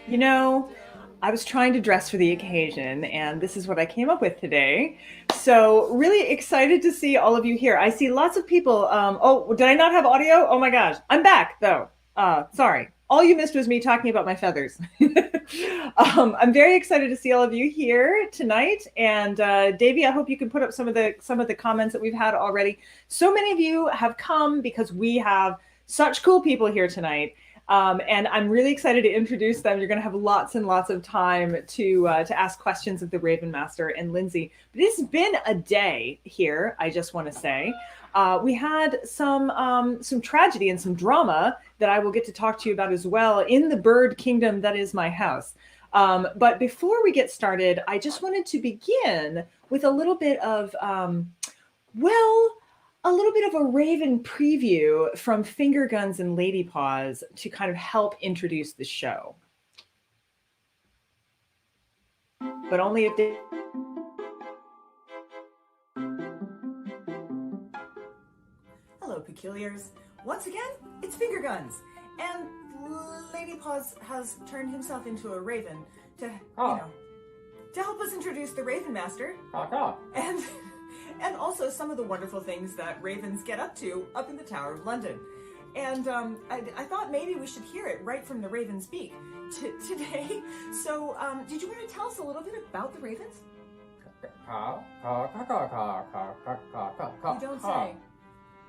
You know, I was trying to dress for the occasion, and this is what I came up with today. So, really excited to see all of you here. I see lots of people. Oh, did I not have audio? Oh my gosh. I'm back, though. Sorry. All you missed was me talking about my feathers. I'm very excited to see all of you here tonight. And Davey, I hope you can put up some of the comments that we've had already. So many of you have come because we have such cool people here tonight. And I'm really excited to introduce them. You're going to have lots and lots of time to ask questions of the Ravenmaster and Lindsey. But it's been a day here, I just want to say. We had some tragedy and some drama that I will get to talk to you about as well in the bird kingdom that is my house. But before we get started, I just wanted to begin with a little bit of, a little bit of a Raven preview from Finger Guns and Lady Paws to kind of help introduce the show. But only if they... Hello, Peculiars. Once again, it's Finger Guns. And Lady Paws has turned himself into a raven to, to help us introduce the Ravenmaster. And also some of the wonderful things that ravens get up to up in the Tower of London. And I thought maybe we should hear it right from the raven's beak today. So did you want to tell us a little bit about the ravens? You don't say.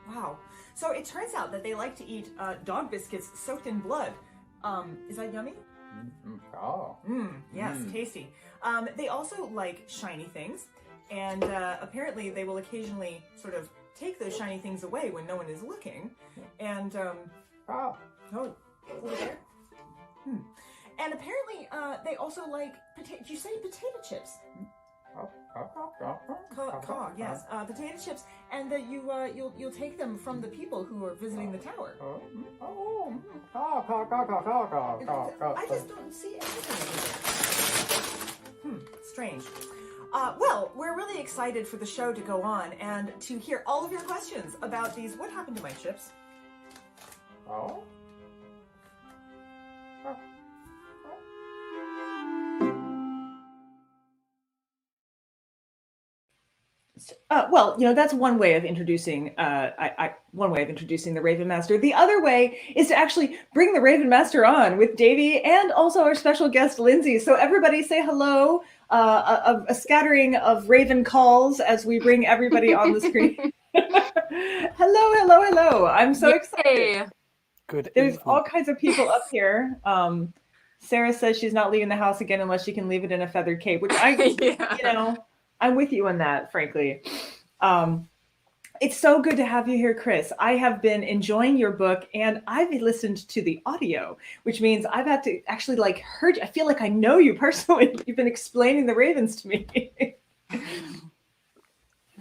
Wow. So it turns out that they like to eat dog biscuits soaked in blood. Is that yummy? Yes, tasty. They also like shiny things. And apparently they will occasionally sort of take those shiny things away when no one is looking. And, over there? And apparently they also like, did you say potato chips? Yes, potato chips, and that you'll take them from the people who are visiting the tower. I just don't see anything. Strange. Well, we're really excited for the show to go on and to hear all of your questions about these. What happened to my chips? Well, that's one way of introducing. One way of introducing the Ravenmaster. The other way is to actually bring the Ravenmaster on with Davey and also our special guest Lindsey. So everybody, say hello. A scattering of Raven calls as we bring everybody on the screen. Hello! I'm so excited. Good. There's all kinds of people up here. Sarah says she's not leaving the house again unless she can leave it in a feathered cape, which I'm with you on that, frankly. It's so good to have you here, Chris. I have been enjoying your book, and I've listened to the audio, which means I've had to actually heard you. I feel like I know you personally. You've been explaining the ravens to me.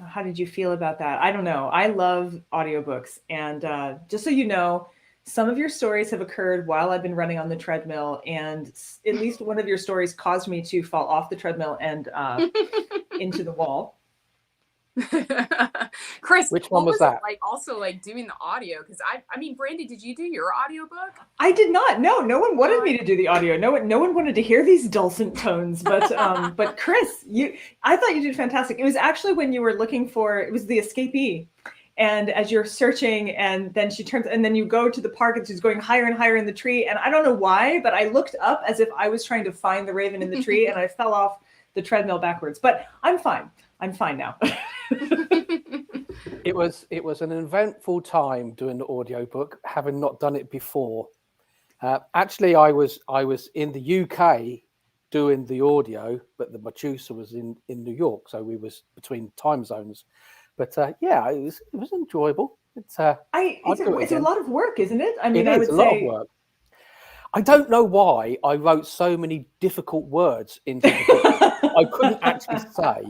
How did you feel about that? I don't know. I love audiobooks, and just so you know, some of your stories have occurred while I've been running on the treadmill, and at least one of your stories caused me to fall off the treadmill and into the wall. Chris, which one was that? Also doing the audio, because I mean, Brandy, did you do your audiobook? I did not. No one wanted me to do the audio. No one wanted to hear these dulcet tones. But but Chris, I thought you did fantastic. It was actually when you were looking for, it was the escapee. And as you're searching, and then she turns, and then you go to the park, and she's going higher and higher in the tree. And I don't know why, but I looked up as if I was trying to find the raven in the tree, and I fell off the treadmill backwards. But I'm fine. I'm fine now. It was an eventful time doing the audiobook, having not done it before. Actually, I was in the UK doing the audio, but the producer was in New York, so we was between time zones. But yeah, it was enjoyable. It's a lot of work, isn't it? I mean, it is a lot of work. I don't know why I wrote so many difficult words into the book. I couldn't actually say.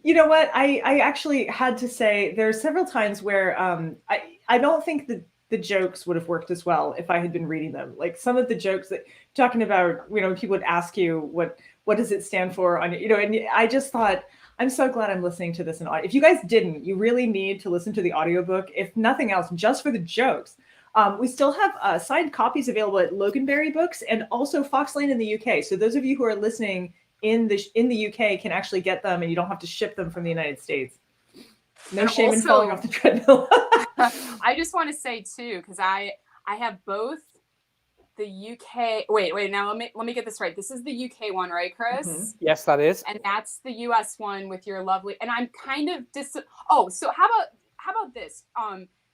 You know what? I actually had to say there are several times where I don't think the jokes would have worked as well if I had been reading them. Like some of the jokes that talking about, people would ask you what does it stand for on, and I just thought, I'm so glad I'm listening to this in audio. If you guys didn't, you really need to listen to the audiobook. If nothing else, just for the jokes. We still have signed copies available at Loganberry Books and also Fox Lane in the UK. So those of you who are listening in the UK can actually get them, and you don't have to ship them from the United States. No And shame in also- falling off the treadmill. I just want to say too, because I have both the UK. Wait. Now let me get this right. This is the UK one, right, Chris? Mhm. Yes, that is. And that's the US one with your lovely. And I'm kind of Oh, so how about this?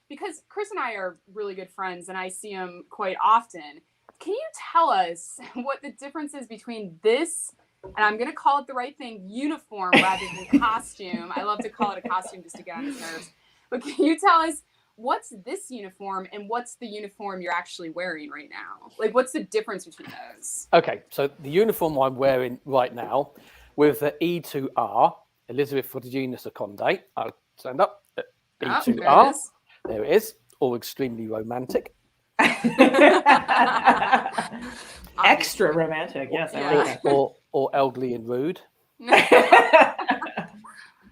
Because Chris and I are really good friends, and I see him quite often. Can you tell us what the difference is between this, and I'm going to call it the right thing, uniform rather than costume? I love to call it a costume just to get on his nerves. But can you tell us what's this uniform and what's the uniform you're actually wearing right now? Like, what's the difference between those? Okay, so the uniform I'm wearing right now with the E2R, Elizabeth Fortuna Seconde. I'll stand up. E2R. There it is. All extremely romantic. Extra romantic, yes. I like that. Or elderly and rude.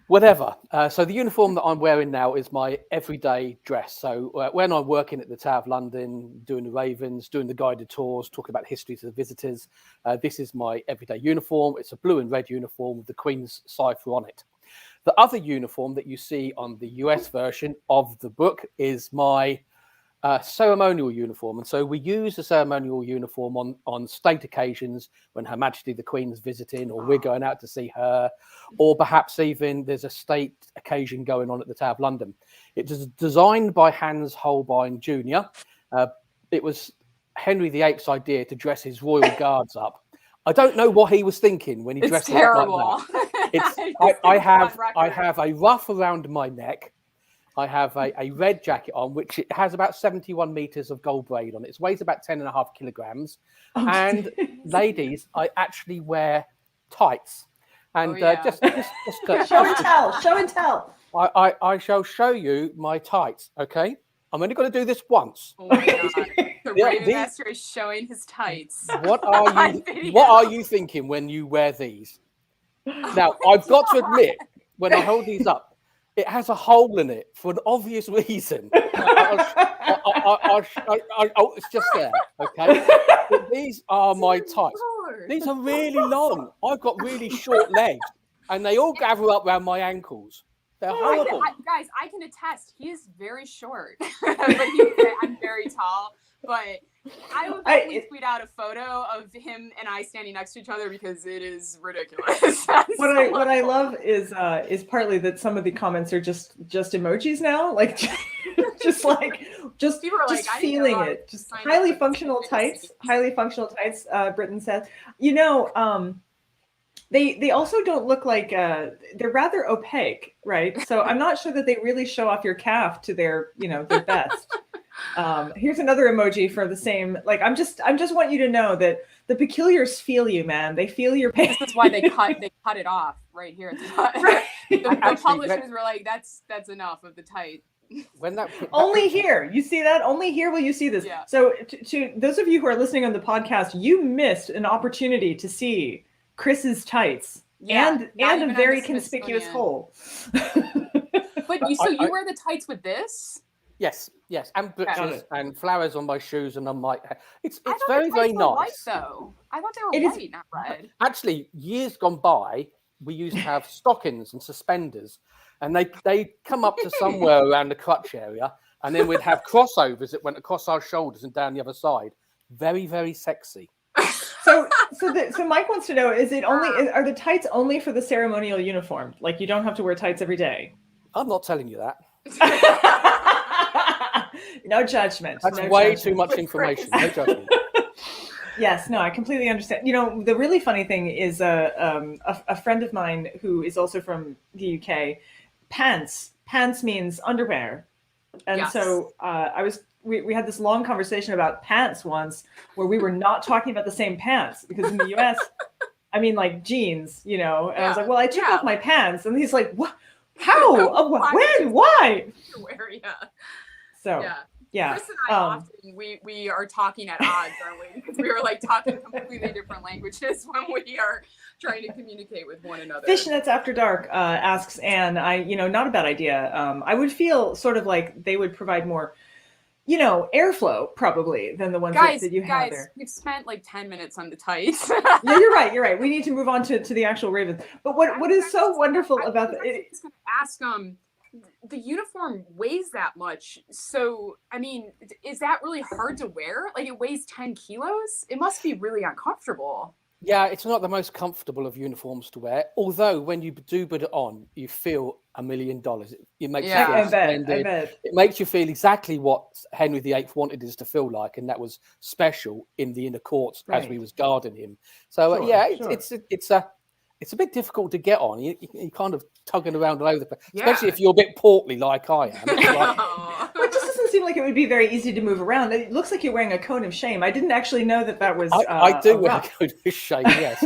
Whatever. So the uniform that I'm wearing now is my everyday dress. So when I'm working at the Tower of London, doing the Ravens, doing the guided tours, talking about history to the visitors, this is my everyday uniform. It's a blue and red uniform with the Queen's cipher on it. The other uniform that you see on the US version of the book is my ceremonial uniform. And so we use the ceremonial uniform on state occasions when Her Majesty the Queen's visiting, or we're going out to see her, or perhaps even there's a state occasion going on at the Tower of London. It was designed by Hans Holbein Jr. It was Henry VIII's idea to dress his royal guards up. I don't know what he was thinking when he dressed it up like that. I have a ruff around my neck. I have a red jacket on, which it has about 71 meters of gold braid on it. It weighs about 10.5 kilograms. Oh, and ladies, I actually wear tights. And just show and tell. I shall show you my tights. Okay, I'm only going to do this once. Oh my God. The Ravenmaster is showing his tights. What are you thinking when you wear these? Now, I've got to admit, when I hold these up, it has a hole in it for an obvious reason. It's just there, okay? But these are my tights. These are really long. I've got really short legs, and they all gather up around my ankles. They're horrible. Guys, I can attest. He is very short, but I'm very tall. But I will definitely tweet out a photo of him and I standing next to each other because it is ridiculous. What I love is partly that some of the comments are just emojis now, like just feeling it. Just highly functional tights. Britton says, they also don't look like they're rather opaque, right? So I'm not sure that they really show off your calf to their best. Here's another emoji for the same. Like I just want you to know that the peculiars feel you, man. They feel your pain. This is why they cut it off right here at the bottom. Right. The publishers were like, that's enough of the tight. Only here, you see that? Only here will you see this. Yeah. So to those of you who are listening on the podcast, you missed an opportunity to see Chris's tights and a very conspicuous hole. But you wear the tights with this? Yes, and butchers and flowers on my shoes and on my hair. It's very nice. White, though. I thought they were white, not red. Actually, years gone by, we used to have stockings and suspenders, and they come up to somewhere around the crutch area, and then we'd have crossovers that went across our shoulders and down the other side. Very, very sexy. So Mike wants to know: are the tights only for the ceremonial uniform? Like you don't have to wear tights every day? I'm not telling you that. No judgment. That's way too much information. No judgment. Yes, no, I completely understand. The really funny thing is a friend of mine who is also from the UK. Pants means underwear, and so we had this long conversation about pants once, where we were not talking about the same pants because in the US, I mean like jeans, and I was like, well, I took off my pants, and he's like, what? How? When? Why? So yeah. Chris and I often we are talking at odds, aren't we? Because we are like talking completely different languages when we are trying to communicate with one another. Fishnets After Dark asks Anne, not a bad idea. I would feel sort of like they would provide more you know, airflow probably than the ones that you have there. We've spent like 10 minutes on the tights. Yeah, you're right. You're right. We need to move on to the actual Ravens. But what is so wonderful about I was going to ask, the uniform weighs that much. So, I mean, is that really hard to wear? Like, it weighs 10 kilos? It must be really uncomfortable. Yeah, it's not the most comfortable of uniforms to wear. Although when you do put it on, you feel $1 million. It makes you feel I splendid. bet. It makes you feel exactly what Henry VIII wanted us to feel like, and that was special in the inner courts as we was guarding him. So it's a bit difficult to get on. You're kind of tugging around all over the place, especially if you're a bit portly like I am. Well, it just doesn't seem like it would be very easy to move around. It looks like you're wearing a cone of shame. I didn't actually know that was. I do wear a cone of shame. Yes.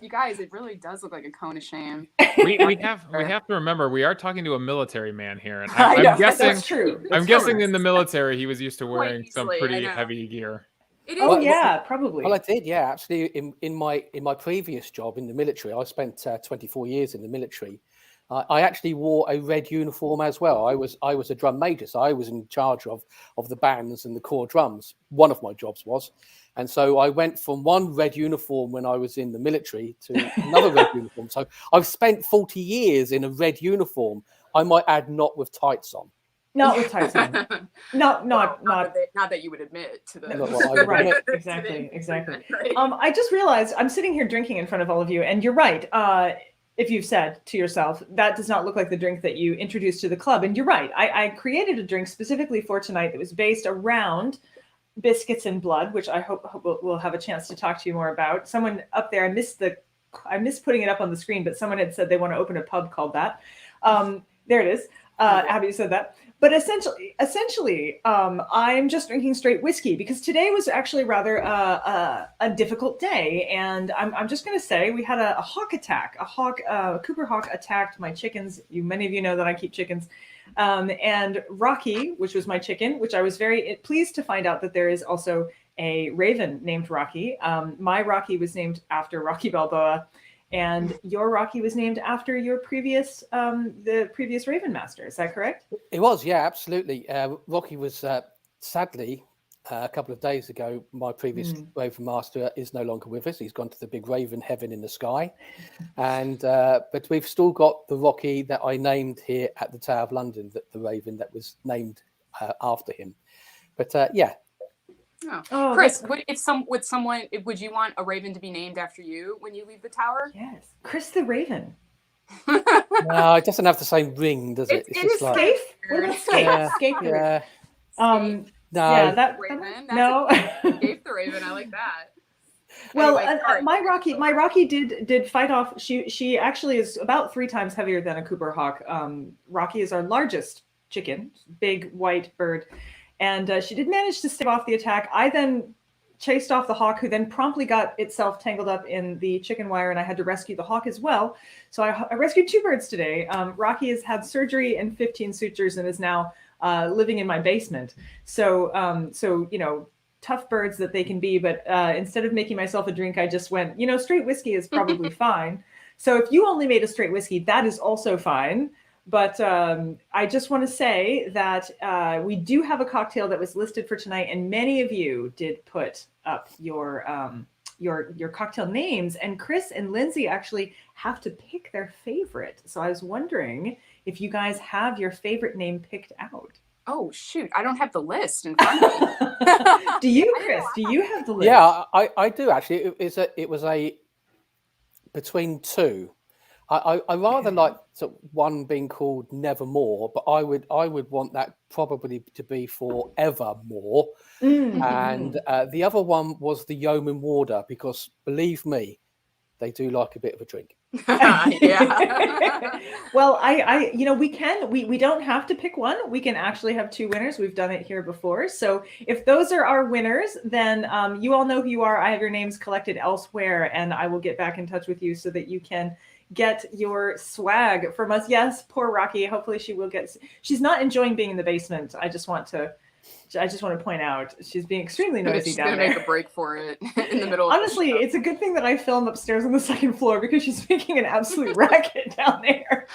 You guys, it really does look like a cone of shame. We have to remember we are talking to a military man here, and I I'm know, guessing that's true. I'm guessing in the military he was used to wearing Quite some easily, pretty I know. heavy gear. Probably. Well, I did, yeah. Actually, in my previous job in the military, I spent 24 years in the military. I actually wore a red uniform as well. I was a drum major, so I was in charge of the bands and the corps drums. One of my jobs was, and so I went from one red uniform when I was in the military to another red uniform. So I've spent 40 years in a red uniform. I might add, not with tights on. Not with tights on. Not that you would admit to the right. Exactly. Right. I just realized I'm sitting here drinking in front of all of you, and you're right. If you've said to yourself, that does not look like the drink that you introduced to the club. And you're right. I created a drink specifically for tonight that was based around biscuits and blood, which I hope we'll have a chance to talk to you more about. Someone up there, I missed putting it up on the screen, but someone had said they want to open a pub called that. There it is. Abby said that. But essentially, I'm just drinking straight whiskey because today was actually rather a difficult day, and I'm just going to say we had a hawk attack. Cooper hawk attacked my chickens. Many of you know that I keep chickens, and Rocky, which was my chicken, which I was very pleased to find out that there is also a raven named Rocky. My Rocky was named after Rocky Balboa. And your Rocky was named after your the previous Ravenmaster. Is that correct? It was, yeah, absolutely. Rocky was sadly a couple of days ago. My previous Ravenmaster is no longer with us. He's gone to the big Raven heaven in the sky, and but we've still got the Rocky that I named here at the Tower of London, the Raven that was named after him. But yeah. Oh, Chris, would you want a raven to be named after you when you leave the tower? Yes, Chris the Raven. No, it doesn't have the same ring, does it? It's just like Skaife. What about Skaife? Yeah. Skaife the Raven. No. Yeah, Raven. No. Skaife the Raven. I like that. Well, Anyway, my Rocky did fight off. She actually is about 3 times heavier than a Cooper hawk. Rocky is our largest chicken, big white bird. And she did manage to stave off the attack. I then chased off the hawk, who then promptly got itself tangled up in the chicken wire, and I had to rescue the hawk as well. So I rescued 2 birds today. Rocky has had surgery and 15 sutures and is now living in my basement. So tough birds that they can be. But instead of making myself a drink, I just went, straight whiskey is probably fine. So if you only made a straight whiskey, that is also fine. But I just want to say that we do have a cocktail that was listed for tonight, and many of you did put up your cocktail names. And Chris and Lindsey actually have to pick their favorite. So I was wondering if you guys have your favorite name picked out. Oh shoot! I don't have the list in front of me. Do you, Chris? Do you have the list? Yeah, I do actually. It was between 2. I rather like one being called Nevermore, but I would want that probably to be Forevermore. And the other one was the Yeoman Warder, because believe me, they do like a bit of a drink. Yeah. Well, we don't have to pick one. We can actually have 2 winners. We've done it here before. So if those are our winners, then you all know who you are. I have your names collected elsewhere, and I will get back in touch with you so that you can get your swag from us. Yes, poor Rocky. Hopefully she will get. She's not enjoying being in the basement. I just want to point out she's being extremely noisy down there. She's gonna make a break for it in the middle. Honestly, it's a good thing that I film upstairs on the 2nd floor, because she's making an absolute racket down there.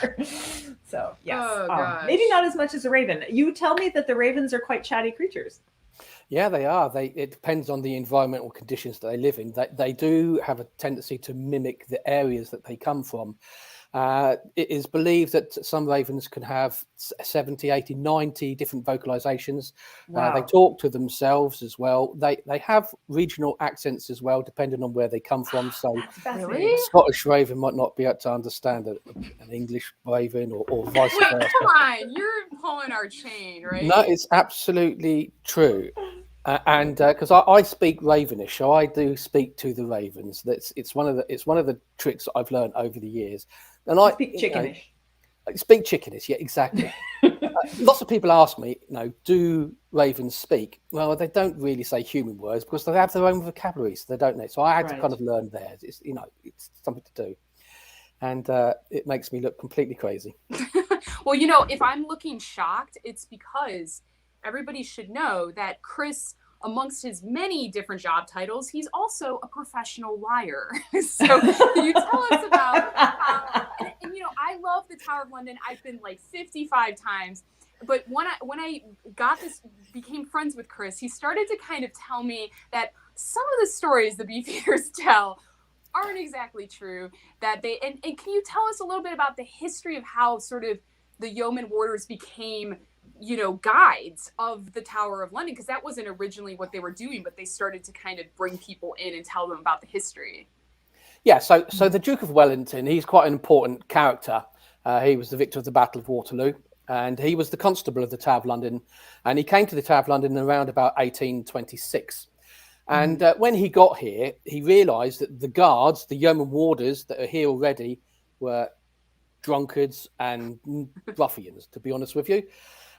So yes, Oh, gosh. maybe not as much as a raven. You tell me that the ravens are quite chatty creatures. Yeah, they are. It depends on the environmental conditions that they live in. They do have a tendency to mimic the areas that they come from. It is believed that some ravens can have 70, 80, 90 different vocalizations. Wow. They talk to themselves as well. They have regional accents as well, depending on where they come from. So That's fascinating. Really? a Scottish raven might not be able to understand an English raven or vice Wait, versa. come on. You're pulling our chain, right? No, it's absolutely true. And because I speak Ravenish, so I do speak to the ravens. It's one of the tricks that I've learned over the years. And I speak chickenish. I speak chickenish, yeah, exactly. Lots of people ask me, do ravens speak? Well, they don't really say human words because they have their own vocabulary, so they don't know. So I had to kind of learn theirs. It's something to do, and it makes me look completely crazy. Well, if I'm looking shocked, it's because everybody should know that Chris, amongst his many different job titles, he's also a professional liar. So can you tell us about and I love the Tower of London. I've been like 55 times. But when I became friends with Chris, he started to kind of tell me that some of the stories the Beefeaters tell aren't exactly true. And can you tell us a little bit about the history of how sort of the yeoman warders became guides of the Tower of London? Because that wasn't originally what they were doing, but they started to kind of bring people in and tell them about the history. Yeah, so the Duke of Wellington, he's quite an important character. He was the victor of the Battle of Waterloo, and he was the constable of the Tower of London, and he came to the Tower of London around about 1826. And when he got here, he realised that the guards, the yeoman warders that are here already, were drunkards and ruffians, to be honest with you.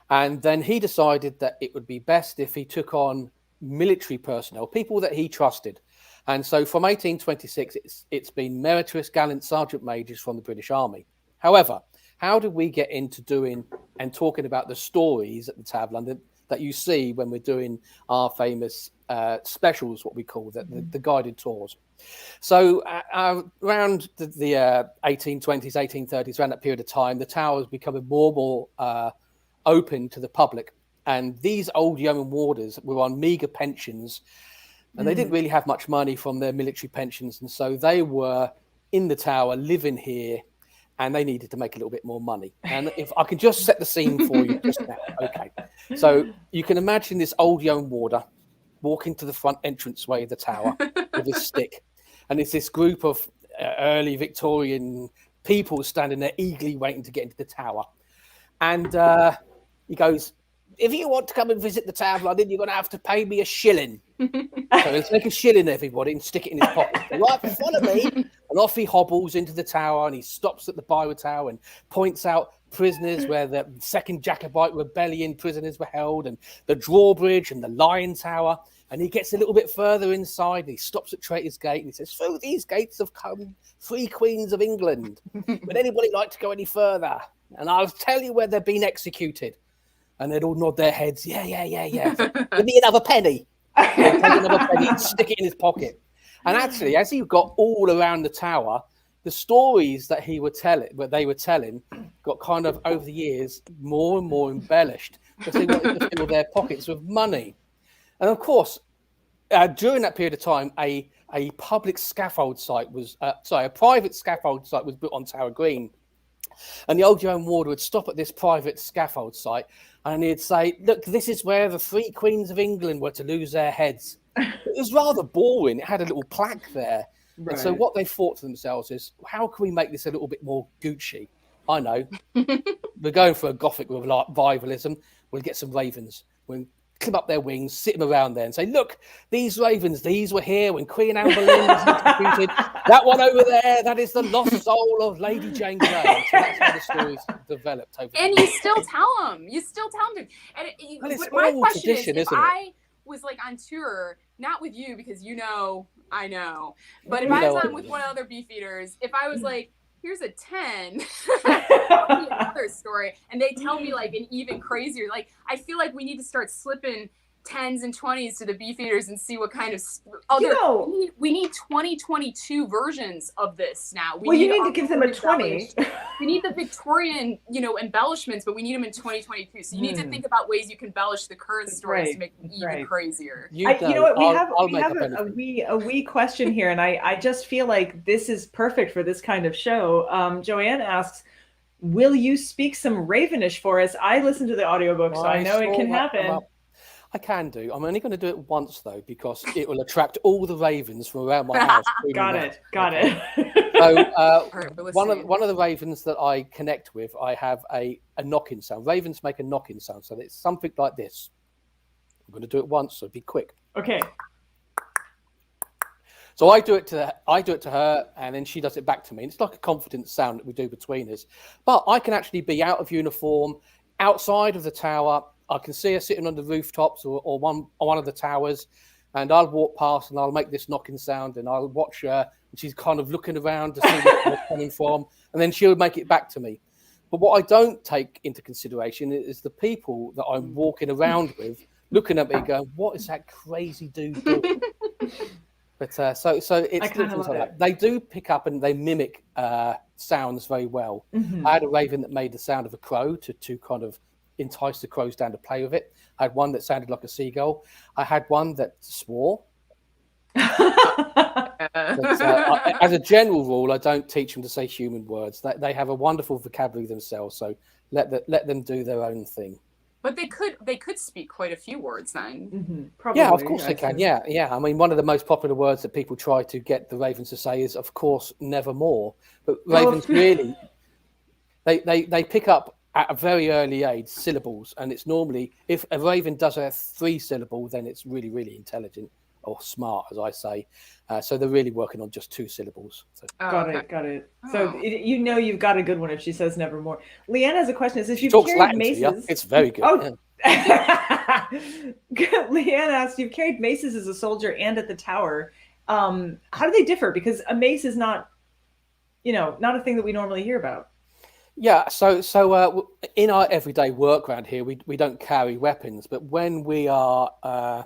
And then he decided that it would be best if he took on military personnel, people that he trusted. And so from 1826, it's been meritorious gallant sergeant majors from the British Army. However, how did we get into doing and talking about the stories at the Tower of London that you see when we're doing our famous specials, what we call the guided tours? So around the 1820s, 1830s, around that period of time, the tower was becoming more and more open to the public, and these old yeoman warders were on meager pensions, and they didn't really have much money from their military pensions, and so they were in the tower living here, and they needed to make a little bit more money. And if I can just set the scene for you just now. Okay, so you can imagine this old yeoman warder walking to the front entranceway of the tower with his stick, and it's this group of early Victorian people standing there eagerly waiting to get into the tower. And he goes, "If you want to come and visit the Tower of London, you're going to have to pay me £1." So let's make £1, everybody, and stick it in his pocket. Right, follow me. And off he hobbles into the tower, and he stops at the Byward Tower and points out prisoners where the Second Jacobite Rebellion prisoners were held, and the drawbridge and the Lion Tower. And he gets a little bit further inside, and he stops at Traitor's Gate, and he says, "Through these gates have come 3 queens of England. Would anybody like to go any further? And I'll tell you where they've been executed." And they'd all nod their heads. Yeah. Give me another penny. Take another penny and stick it in his pocket. And actually, as he got all around the tower, the stories that they were telling, got kind of over the years more and more embellished because they wanted to fill their pockets with money. And of course, during that period of time, a private scaffold site was built on Tower Green. And the old yeoman warder would stop at this private scaffold site and he'd say, "Look, this is where the 3 queens of England were to lose their heads." It was rather boring. It had a little plaque there. Right. And so what they thought to themselves is, how can we make this a little bit more Gucci? I know. We're going for a Gothic revivalism. We'll get some ravens. We'll clip up their wings, sit them around there and say, "Look, these ravens, these were here when Queen Anne Boleyn was executed. That one over there, that is the lost soul of Lady Jane Grey." So that's how the stories developed over and you still tell them. You still tell them. And it's my question tradition, is, if isn't it? I was like on tour, not with you because I know, but if I was on with one of the other Beefeaters, if I was like, "Here's a 10, tell me another story," and they tell me like an even crazier, like I feel like we need to start slipping 10s and 20s to the beefeaters and see what kind of other. You know, we need 2022 versions of this now. Well, you need to give them a 20. We need the Victorian, embellishments, but we need them in 2022. So you need to think about ways you can embellish the current stories to make them even crazier. You know what? We have a wee question here, and I just feel like this is perfect for this kind of show. Joanne asks, will you speak some Ravenish for us? I listened to the audiobook, so I know it can happen. I can do. I'm only going to do it once, though, because it will attract all the ravens from around my house. Got it. So one of the ravens that I connect with, I have a knocking sound. Ravens make a knocking sound, so it's something like this. I'm going to do it once, so be quick. Okay. So I do it to her, and then she does it back to me. And it's like a confident sound that we do between us. But I can actually be out of uniform, outside of the tower. I can see her sitting on the rooftops or one of the towers, and I'll walk past and I'll make this knocking sound, and I'll watch her, and she's kind of looking around to see where I'm coming from, and then she'll make it back to me. But what I don't take into consideration is the people that I'm walking around with, looking at me going, "What is that crazy dude doing?" But so it's different like that. They do pick up and they mimic sounds very well. I had a raven that made the sound of a crow to kind of entice the crows down to play with it. I had one that sounded like a seagull. I had one that swore. But, as a general rule, I don't teach them to say human words. They have a wonderful vocabulary themselves, so let them do their own thing. But they could speak quite a few words then. Probably, yeah, of course they can. Yeah. I mean, one of the most popular words that people try to get the ravens to say is, of course, nevermore. But ravens really, they pick up at a very early age syllables, and it's normally, if a raven does a 3-syllable, then it's really, really intelligent or smart, as I say. So they're really working on just 2 syllables. So. Got it. So you've got a good one if she says nevermore. Leanne has a question. If you've carried Latin maces, it's very good. Oh. Leanne asked, you've carried maces as a soldier and at the tower. How do they differ? Because a mace is not a thing that we normally hear about. Yeah, so in our everyday work around here, we don't carry weapons, but when we are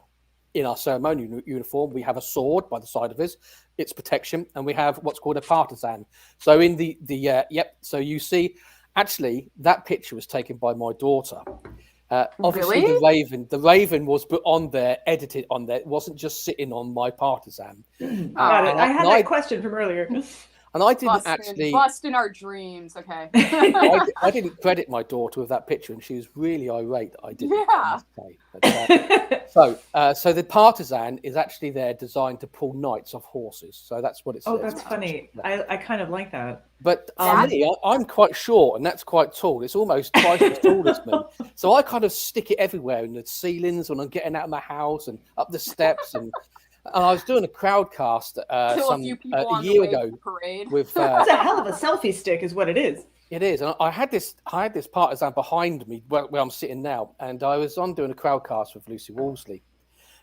in our ceremonial uniform, we have a sword by the side of us. It's protection, and we have what's called a partisan. So in so you see, actually, that picture was taken by my daughter. Obviously, really? the raven was put on there, edited on there. It wasn't just sitting on my partisan. Got it. I had that question from earlier. And I didn't busting our dreams. Okay. I didn't credit my daughter with that picture, and she was really irate that I didn't. Yeah. So the partisan is actually there designed to pull knights off horses. So that's what it says. Oh, that's funny. I kind of like that. But for me, I'm quite short, and that's quite tall. It's almost twice as tall as me. So I kind of stick it everywhere in the ceilings when I'm getting out of my house and up the steps. And I was doing a crowdcast a year ago with. It's a hell of a selfie stick, is what it is. It is, and I had this partisan behind me where I'm sitting now, and I was on doing a crowdcast with Lucy Wolseley,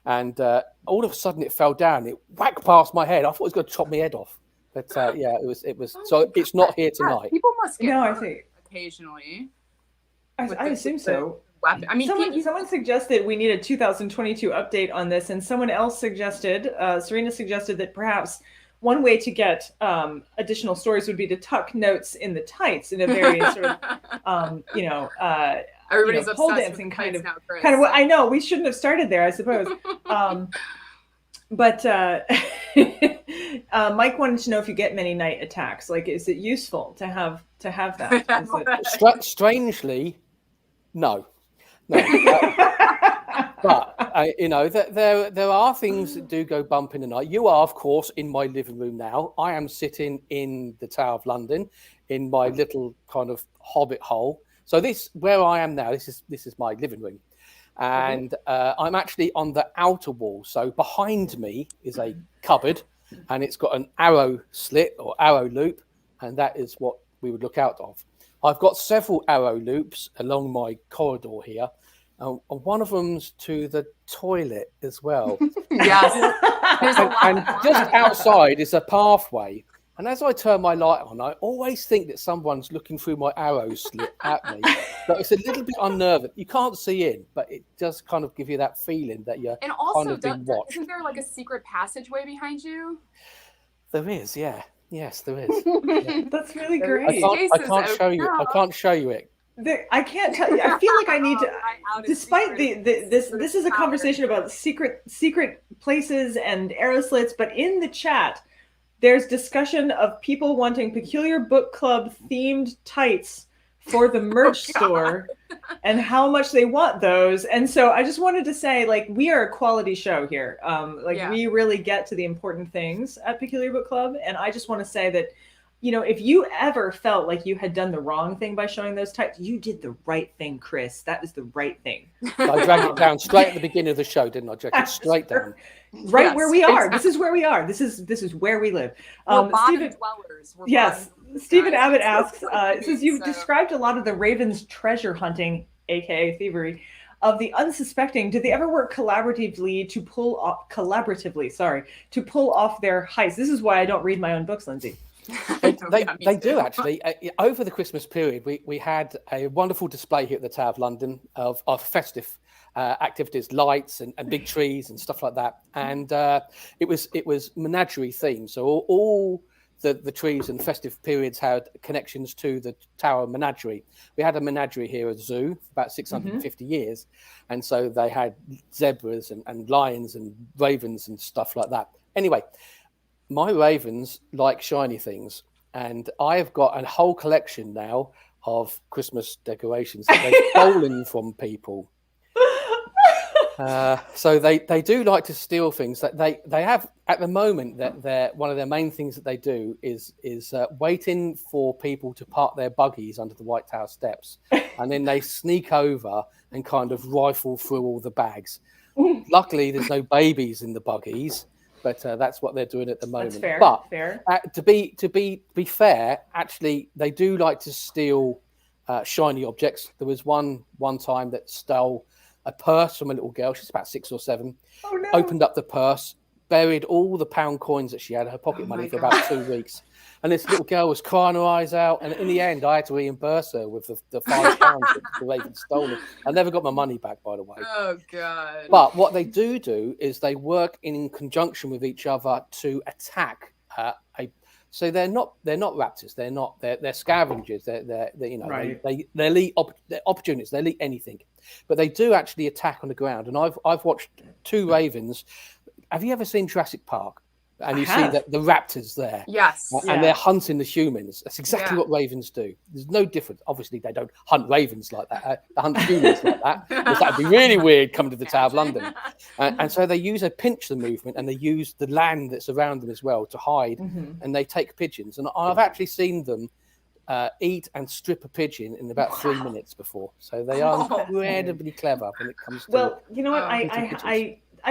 and all of a sudden it fell down. It whacked past my head. I thought it was going to chop my head off, but it was. So it's not here tonight. People must get hurt I think occasionally. I assume so. I mean, someone suggested we need a 2022 update on this, and someone else suggested, Serena suggested that perhaps one way to get additional stories would be to tuck notes in the tights in a very sort of, everybody's pole obsessed dancing with kind of now, Chris. what I know. We shouldn't have started there, I suppose. But Mike wanted to know if you get many night attacks. Like, is it useful to have that? Strangely, no. But there are things that do go bump in the night. You are, of course, in my living room now. I am sitting in the Tower of London in my little kind of hobbit hole. So where I am now, this is my living room, and I'm actually on the outer wall. So behind me is a cupboard, and it's got an arrow slit or arrow loop, and that is what we would look out of. I've got several arrow loops along my corridor here. And one of them's to the toilet as well. Yes. And just outside is a pathway. And as I turn my light on, I always think that someone's looking through my arrow slit at me. But it's a little bit unnerving. You can't see in, but it does kind of give you that feeling that you're And also, kind of being watched. isn't there like a secret passageway behind you? There is, yeah. Yes, there is. Yeah. That's really great. I can't show you. I can't show you it. I can't tell you. I feel like I need to. Despite this is a conversation about secret places and arrow slits, but in the chat, there's discussion of people wanting peculiar book club themed tights for the merch store and how much they want those. And so I just wanted to say, like, we are a quality show here. We really get to the important things at Peculiar Book Club. And I just want to say that, you know, if you ever felt like you had done the wrong thing by showing those tights, you did the right thing, Chris. That is the right thing. I dragged it down straight at the beginning of the show, didn't I? Drag it straight down. Right, where we are. This is where we are. This is where we live. Stephen dwellers. Stephen Abbott asks, says you've described a lot of the Ravens' treasure hunting, aka thievery, of the unsuspecting. Did they ever work collaboratively to pull off their heist? This is why I don't read my own books, Lindsay. They do actually. Over the Christmas period, we had a wonderful display here at the Tower of London of festive activities, lights and big trees and stuff like that. And it was menagerie themed. So all the trees and festive periods had connections to the Tower Menagerie. We had a menagerie here at the zoo for about 650 years. And so they had zebras and lions and ravens and stuff like that. Anyway, my ravens like shiny things, and I have got a whole collection now of Christmas decorations that they've stolen from people. So they do like to steal things. That they have at the moment. That one of their main things that they do is waiting for people to park their buggies under the White Tower steps, and then they sneak over and kind of rifle through all the bags. Luckily, there's no babies in the buggies. But that's what they're doing at the moment. That's fair. But to be fair, actually, they do like to steal shiny objects. There was one time that stole a purse from a little girl. She's about 6 or 7. Oh, no. Opened up the purse, buried all the pound coins that she had, her pocket money for about 2 weeks. And this little girl was crying her eyes out. And in the end, I had to reimburse her with the £5 that the Raven stolen. I never got my money back, by the way. Oh, God. But what they do is they work in conjunction with each other to attack so they're not raptors. They're scavengers. They're right. they're opportunists. They'll eat anything. But they do actually attack on the ground. And I've watched 2 ravens. Have you ever seen Jurassic Park? And you see that the raptors there. Yes. And they're hunting the humans. That's exactly what ravens do. There's no difference. Obviously, they don't hunt ravens like that. They hunt humans like that. Because that would be really weird coming to the Tower of London. And so they pinch the movement, and they use the land that's around them as well to hide. And they take pigeons. And I've actually seen them eat and strip a pigeon in about 3 minutes before. So they are incredibly clever when it comes to. Well, you know what?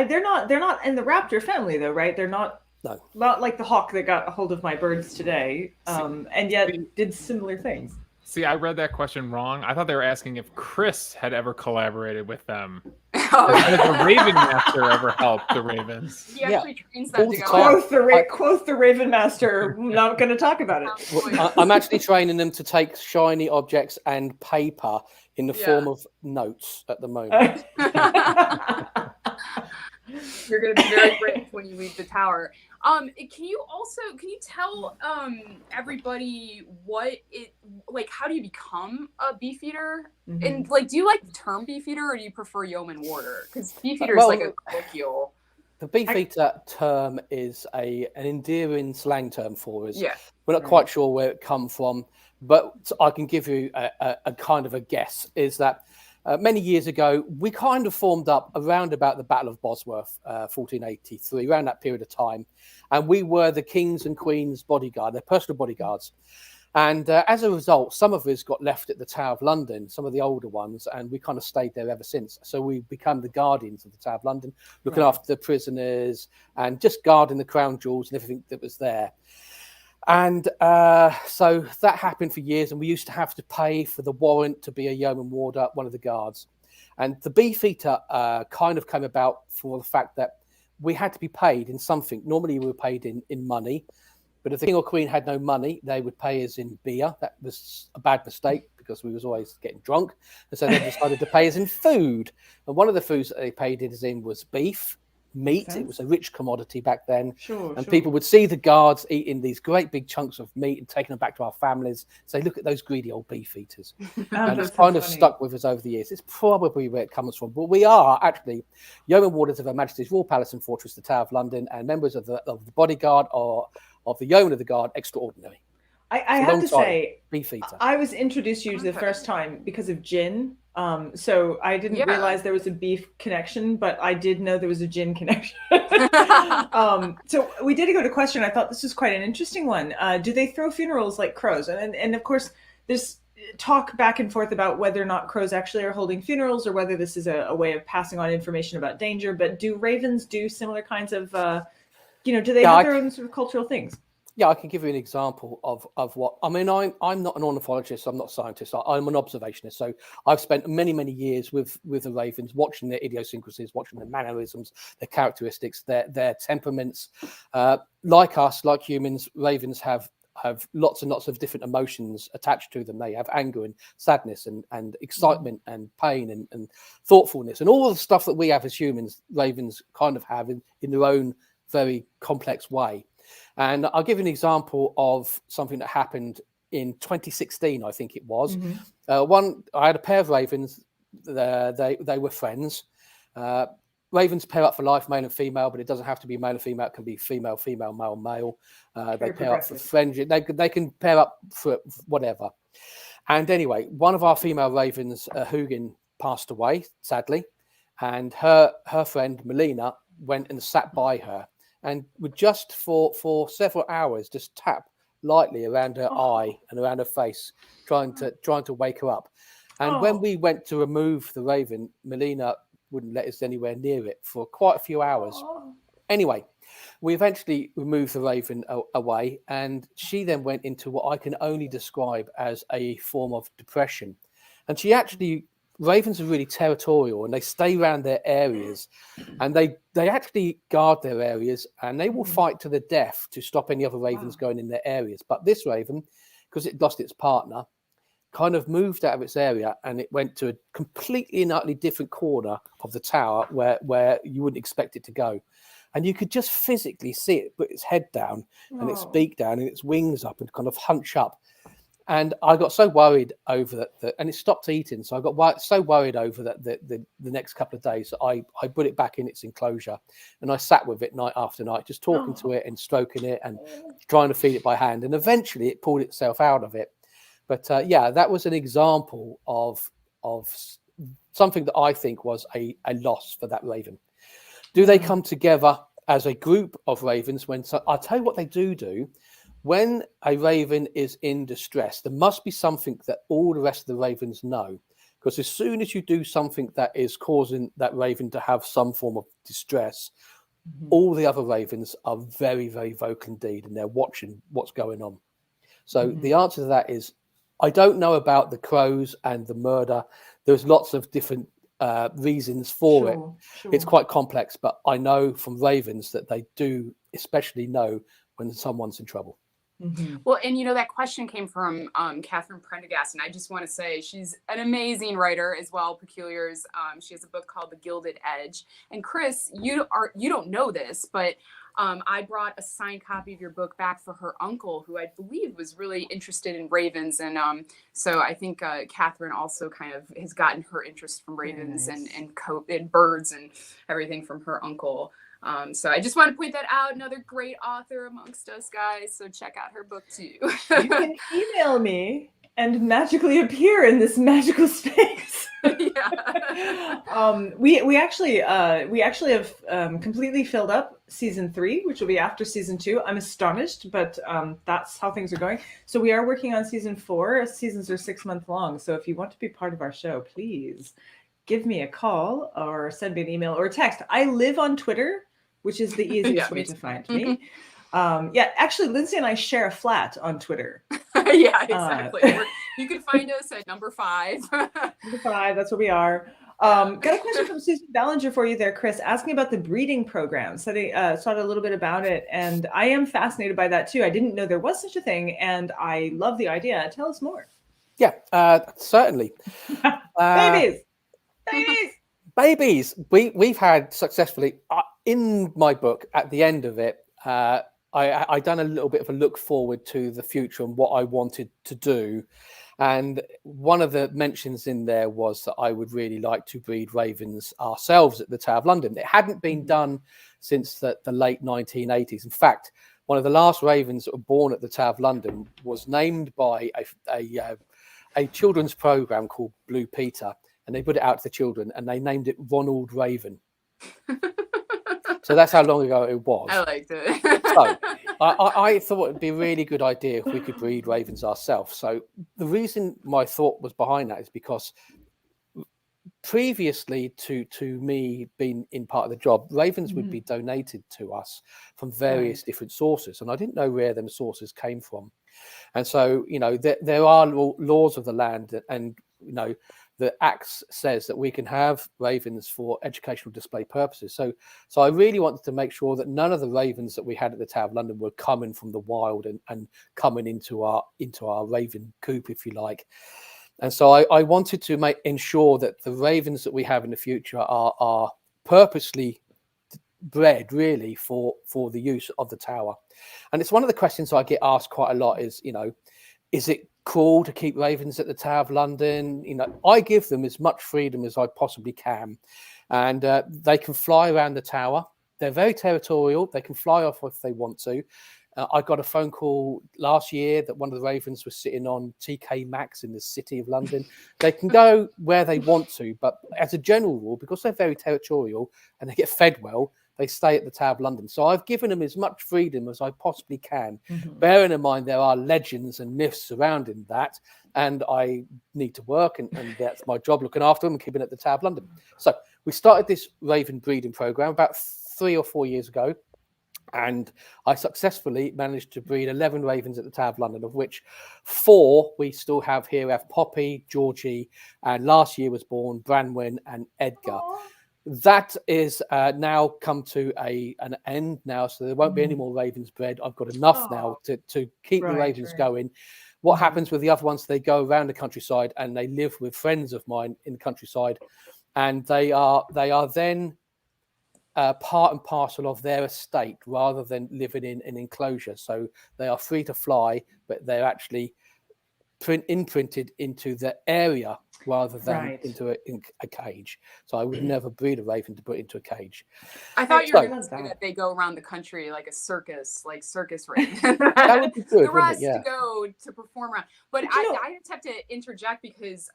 They're not in the raptor family though, right? They're not. No. Not like the hawk that got a hold of my birds today, and yet did similar things. See, I read that question wrong. I thought they were asking if Chris had ever collaborated with them. Oh, Did the Ravenmaster ever help the Ravens? He actually trains them to go. Quoth the Ravenmaster. Not going to talk about it. I'm actually training them to take shiny objects and paper in the form of notes at the moment. You're going to be very brave when you leave the tower. Can you tell everybody how do you become a beefeater? And do you like the term beefeater, or do you prefer yeoman warder? Because beefeater is like a colloquial. The beefeater term is an endearing slang term for us. Yeah. We're not quite sure where it come from, but I can give you a kind of a guess. Is that many years ago, we kind of formed up around about the Battle of Bosworth, 1483, around that period of time. And we were the King's and Queen's bodyguard, their personal bodyguards. And as a result, some of us got left at the Tower of London, some of the older ones, and we kind of stayed there ever since. So we become the guardians of the Tower of London, looking after the prisoners and just guarding the crown jewels and everything that was there. And so that happened for years, and we used to have to pay for the warrant to be a yeoman warder, one of the guards. And the beefeater kind of came about for the fact that we had to be paid in something. Normally we were paid in money, But if the king or queen had no money, they would pay us in beer. That was a bad mistake because we was always getting drunk. And so they decided to pay us in food. And one of the foods that they paid us in was beef, meat. It was a rich commodity back then. And people would see the guards eating these great big chunks of meat and taking them back to our families. Say, look at those greedy old beef eaters. And it's kind of stuck with us over the years. It's probably where it comes from. But we are actually yeoman wardens of Her Majesty's Royal Palace and Fortress, the Tower of London, and members of the bodyguard or of the yeoman of the guard extraordinary. I have to say, beef eater. I was introduced to you the first time because of gin. So I didn't realize there was a beef connection, but I did know there was a gin connection. So we did go to question. I thought this was quite an interesting one. Do they throw funerals like crows? And of course, there's talk back and forth about whether or not crows actually are holding funerals or whether this is a way of passing on information about danger. But do ravens do similar kinds of, do they have their own sort of cultural things? Yeah, I can give you an example of what I mean. I'm not an ornithologist. I'm not a scientist. I'm an observationist. So I've spent many, many years with the ravens, watching their idiosyncrasies, watching their mannerisms, their characteristics, their temperaments. Like us, like humans, ravens have lots and lots of different emotions attached to them. They have anger and sadness and excitement and pain and thoughtfulness and all the stuff that we have as humans. Ravens kind of have in their own very complex way. And I'll give you an example of something that happened in 2016, I think it was. I had a pair of ravens. They were friends. Ravens pair up for life, male and female, but it doesn't have to be male and female. It can be female, female, male, male. They pair up for friendship. They can pair up for whatever. And anyway, one of our female ravens, Hugin, passed away, sadly. And her friend, Melina, went and sat by her. And would just for several hours just tap lightly around her eye and around her face, trying to wake her up. And when we went to remove the raven, Melina wouldn't let us anywhere near it for quite a few hours. Anyway, we eventually removed the raven away, and she then went into what I can only describe as a form of depression. And ravens are really territorial and they stay around their areas, and they actually guard their areas, and they will fight to the death to stop any other ravens going in their areas. But this raven, because it lost its partner, kind of moved out of its area and it went to a completely and utterly different corner of the tower where you wouldn't expect it to go. And you could just physically see it put its head down and its beak down and its wings up and kind of hunch up. And I got so worried over that, and it stopped eating. So I got so worried over that the next couple of days that I put it back in its enclosure, and I sat with it night after night, just talking to it and stroking it and trying to feed it by hand. And eventually it pulled itself out of it. But that was an example of something that I think was a loss for that raven. Do they come together as a group of ravens? I'll tell you what they do. When a raven is in distress, there must be something that all the rest of the ravens know. Because as soon as you do something that is causing that raven to have some form of distress, all the other ravens are very, very vocal indeed, and they're watching what's going on. So the answer to that is, I don't know about the crows and the murder. There's lots of different reasons for it. It's quite complex, but I know from ravens that they do especially know when someone's in trouble. Well, and that question came from Catherine Prendergast, and I just want to say she's an amazing writer as well. Peculiars. She has a book called The Gilded Edge. And Chris, you don't know this, but I brought a signed copy of your book back for her uncle, who I believe was really interested in ravens, and so I think Catherine also kind of has gotten her interest from ravens and birds and everything from her uncle. So I just want to point that out. Another great author amongst us, guys. So check out her book too. You can email me and magically appear in this magical space. We actually have completely filled up season 3, which will be after season 2. I'm astonished, but that's how things are going. So we are working on season 4. Seasons are 6 months long. So if you want to be part of our show, please give me a call or send me an email or a text. I live on Twitter, which is the easiest way to find me. Actually, Lindsay and I share a flat on Twitter. Yeah, exactly. You can find us at number 5. Number 5, that's where we are. Got a question from Susan Ballinger for you there, Chris, asking about the breeding program. So they thought a little bit about it, and I am fascinated by that too. I didn't know there was such a thing, and I love the idea. Tell us more. Yeah, certainly. Babies. We've had successfully in my book. At the end of it, I done a little bit of a look forward to the future and what I wanted to do. And one of the mentions in there was that I would really like to breed ravens ourselves at the Tower of London. It hadn't been done since the late 1980s. In fact, one of the last ravens that were born at the Tower of London was named by a children's program called Blue Peter, and they put it out to the children, and they named it Ronald Raven. So that's how long ago it was. I liked it. So I thought it'd be a really good idea if we could breed ravens ourselves. So the reason my thought was behind that is because previously to me being in part of the job, ravens would be donated to us from various different sources, and I didn't know where them sources came from. And so, you know, there are laws of the land, and you know, the Act says that we can have ravens for educational display purposes. So I really wanted to make sure that none of the ravens that we had at the Tower of London were coming from the wild and coming into our raven coop, if you like. And so I wanted to ensure that the ravens that we have in the future are purposely bred really for the use of the tower. And it's one of the questions I get asked quite a lot is, you know, is it cool to keep ravens at the Tower of London? You know, I give them as much freedom as I possibly can, and they can fly around the tower. They're very territorial. They can fly off if they want to. I got a phone call last year that one of the ravens was sitting on TK Maxx in the City of London. They can go where they want to, but as a general rule, because they're very territorial and they get fed well, they stay at the Tower of London. So I've given them as much freedom as I possibly can, bearing in mind there are legends and myths surrounding that, and I need to work, and that's my job, looking after them and keeping at the Tower of London. So we started this raven breeding program about 3 or 4 years ago, and I successfully managed to breed 11 ravens at the Tower of London, of which 4 we still have here. We have Poppy, Georgie, and last year was born Branwen and Edgar. Aww. That is now come to an end now, so there won't be any more ravens bred. I've got enough now to keep the ravens going. What happens with the other ones, they go around the countryside and they live with friends of mine in the countryside, and they are then part and parcel of their estate rather than living in an enclosure. So they are free to fly, but they're actually imprinted into the area rather than into a cage. So I would never breed a raven to put into a cage. I thought you were going to say that they go around the country like a circus, like circus raven. That would be good. The rest to go to perform around. But I just have to interject because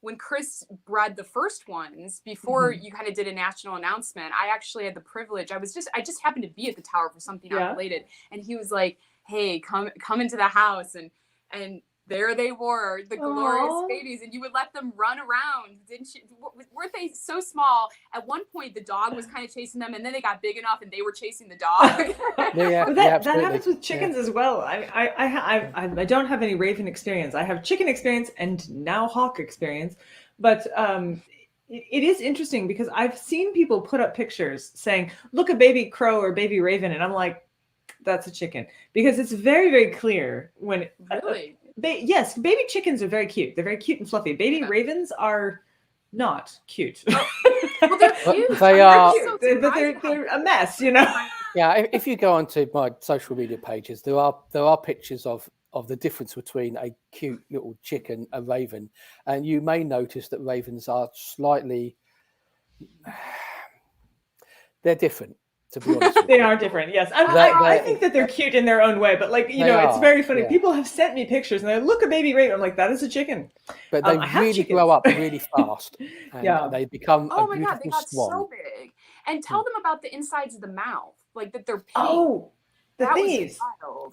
when Chris bred the first ones, before you kind of did a national announcement, I actually had the privilege. I just happened to be at the tower for something unrelated, and he was like, "Hey, come into the house," and there they were, the glorious babies, and you would let them run around, didn't you? Weren't they so small? At one point, the dog was kind of chasing them, and then they got big enough, and they were chasing the dog. That happens with chickens as well. I don't have any raven experience. I have chicken experience and now hawk experience, but it is interesting because I've seen people put up pictures saying, "Look, a baby crow or baby raven," and I'm like, "That's a chicken," because it's very, very clear when. Really. Yes, baby chickens are very cute. They're very cute and fluffy. Baby ravens are not cute. Well, they're cute. They are, cute, but they're a mess, you know. Yeah, if you go onto my social media pages, there are pictures of the difference between a cute little chicken, a raven, and you may notice that ravens are slightly, they're different. To be honest with they are different, yes. I think that they're cute in their own way, but like, you know, it's very funny. Yeah. People have sent me pictures and they look a baby raven. I'm like, that is a chicken. But they really grow up really fast. And they become a beautiful God, they got swan. So big. And tell them about the insides of the mouth, like that they're pink. Oh, the thingies.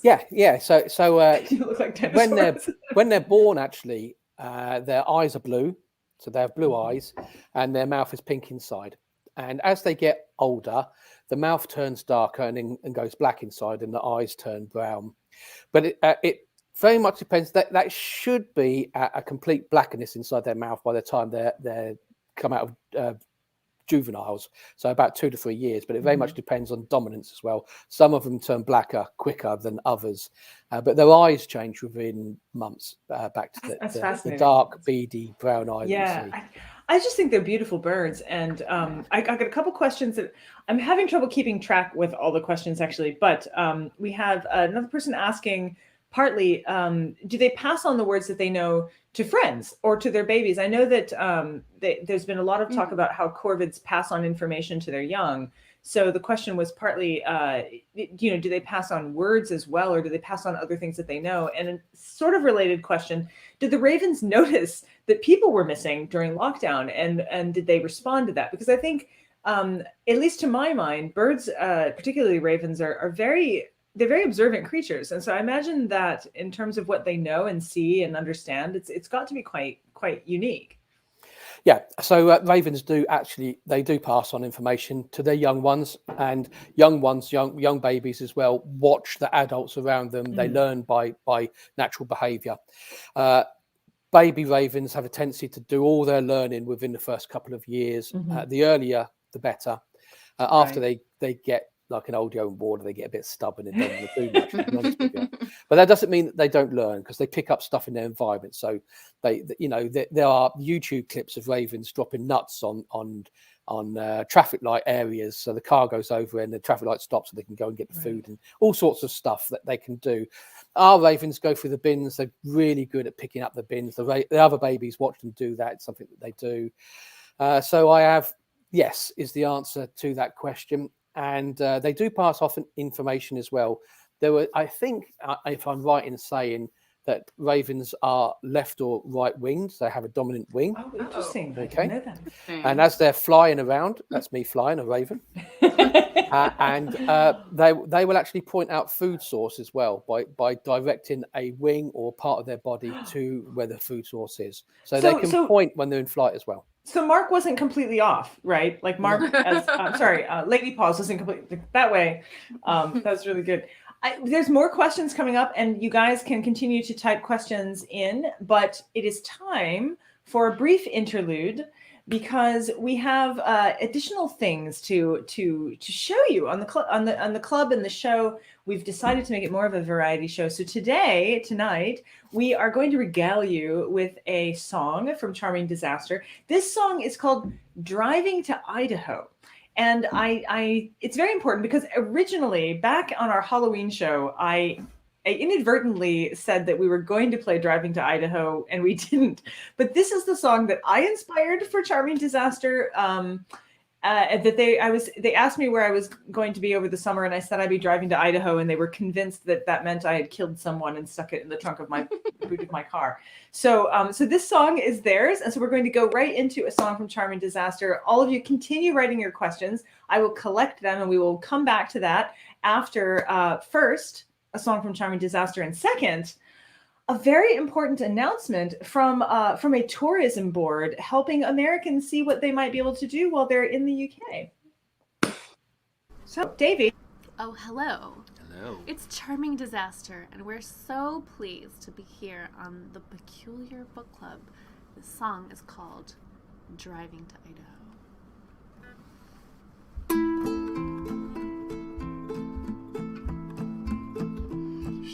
Yeah. So you look like dinosaurs. when they're born, actually, their eyes are blue, so they have blue eyes, and their mouth is pink inside. And as they get older, the mouth turns darker and goes black inside, and the eyes turn brown. But it very much depends. That should be a complete blackness inside their mouth by the time they're come out of juveniles, so about 2 to 3 years, but it very much depends on dominance as well. Some of them turn blacker quicker than others, but their eyes change within months back to That's the fascinating. dark, beady brown eye. Yeah, I just think they're beautiful birds, and I got a couple questions that I'm having trouble keeping track with all the questions actually, but we have another person asking partly, do they pass on the words that they know to friends or to their babies? I know that there's been a lot of talk about how corvids pass on information to their young. So the question was partly, do they pass on words as well, or do they pass on other things that they know? And a sort of related question, did the ravens notice that people were missing during lockdown, and did they respond to that? Because I think, at least to my mind, birds, particularly ravens, they're very observant creatures, and so I imagine that in terms of what they know and see and understand, it's got to be quite unique. Yeah, so ravens do pass on information to their young ones, and young babies as well watch the adults around them. They learn by natural behavior. Baby ravens have a tendency to do all their learning within the first couple of years. The earlier the better. After they get like an old young warder, they get a bit stubborn and don't want to do much, to be honest with you. But that doesn't mean that they don't learn, because they pick up stuff in their environment. So there are YouTube clips of ravens dropping nuts on traffic light areas. So the car goes over and the traffic light stops, so they can go and get the food, and all sorts of stuff that they can do. Our ravens go through the bins. They're really good at picking up the bins. The other babies watch them do that. It's something that they do. So I have yes is the answer to that question. And they do pass off information as well. I think, if I'm right in saying that ravens are left or right winged, they have a dominant wing. Oh, interesting. Okay. I didn't know that. And as they're flying around, that's me flying a raven, and they will actually point out food source as well by directing a wing or part of their body to where the food source is. So they can point when they're in flight as well. So Mark wasn't completely off, right? Like Mark, Lady Paws wasn't completely that way. That was really good. There's more questions coming up, and you guys can continue to type questions in, but it is time for a brief interlude, because we have additional things to show you on the club and the show. We've decided to make it more of a variety show. So tonight, we are going to regale you with a song from Charming Disaster. This song is called "Driving to Idaho." And it's very important, because originally, back on our Halloween show, I inadvertently said that we were going to play Driving to Idaho, and we didn't. But this is the song that I inspired for Charming Disaster. They asked me where I was going to be over the summer, and I said I'd be driving to Idaho, and they were convinced that meant I had killed someone and stuck it in the trunk of my boot of my car. So this song is theirs, and so we're going to go right into a song from Charming Disaster. All of you continue writing your questions. I will collect them, and we will come back to that after first a song from Charming Disaster, and second, a very important announcement from a tourism board helping Americans see what they might be able to do while they're in the UK. So, Davey. Oh, hello. Hello. It's Charming Disaster, and we're so pleased to be here on the Peculiar Book Club. The song is called Driving to Idaho.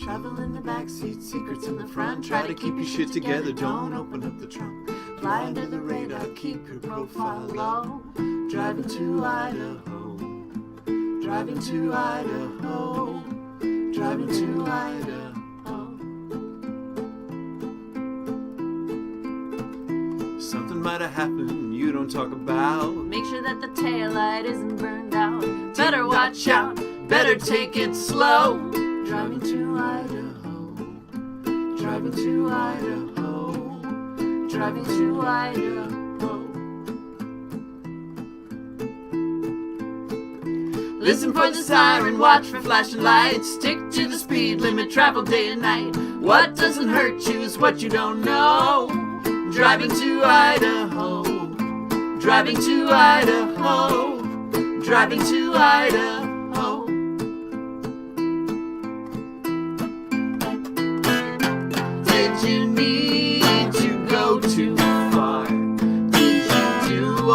Shovel in the backseat, secrets in the front. Try to keep your shit together, don't open up the trunk. Fly under the radar, keep your profile low. Driving to Idaho. Driving to Idaho. Driving to Idaho. Something might have happened you don't talk about. Make sure that the taillight isn't burned out. Better watch out, better take it slow. Driving to Idaho, driving to Idaho, driving to Idaho. Listen for the siren, watch for flashing lights. Stick to the speed limit, travel day and night. What doesn't hurt you is what you don't know. Driving to Idaho, driving to Idaho, driving to Idaho. Did you need to go too far? Did you do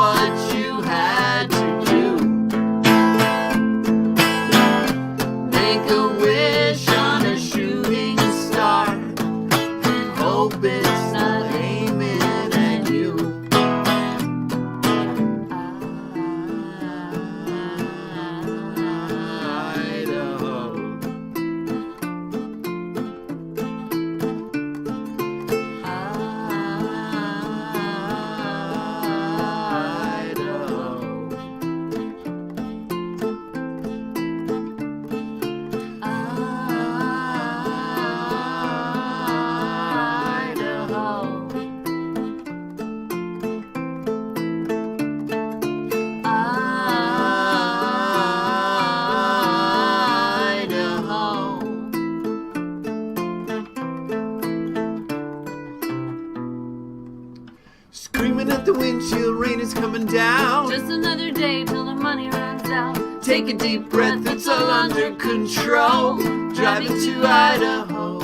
The windshield rain is coming down. Just another day till the money runs out. Take a deep breath, it's all under control. Driving to Idaho.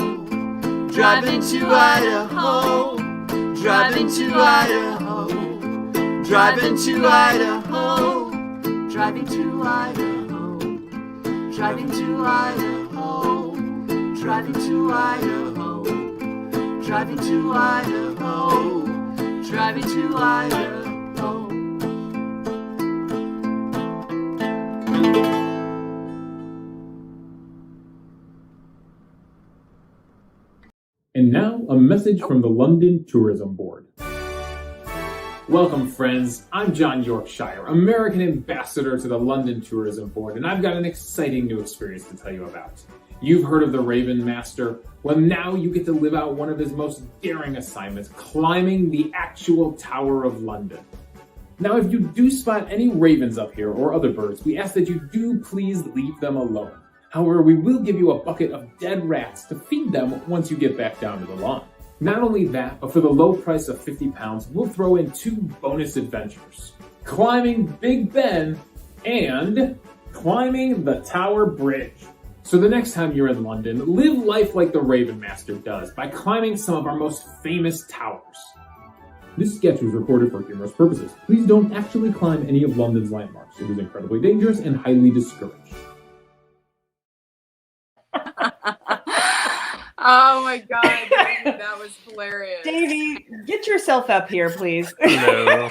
Driving to Idaho. Driving to Idaho. Driving to Idaho. Driving to Idaho. Driving to Idaho. Driving to Idaho. Driving to Idaho. Driving to Idaho. And now, a message from the London Tourism Board. Welcome, friends. I'm John Yorkshire, American Ambassador to the London Tourism Board, and I've got an exciting new experience to tell you about. You've heard of the Ravenmaster? Well, now you get to live out one of his most daring assignments, climbing the actual Tower of London. Now, if you do spot any ravens up here or other birds, we ask that you do please leave them alone. However, we will give you a bucket of dead rats to feed them once you get back down to the lawn. Not only that, but for the low price of £50, we'll throw in 2 bonus adventures. Climbing Big Ben and climbing the Tower Bridge. So the next time you're in London, live life like the Ravenmaster does by climbing some of our most famous towers. This sketch was recorded for humorous purposes. Please don't actually climb any of London's landmarks. It is incredibly dangerous and highly discouraged. Oh my God, that was hilarious. Davey, get yourself up here, please. No.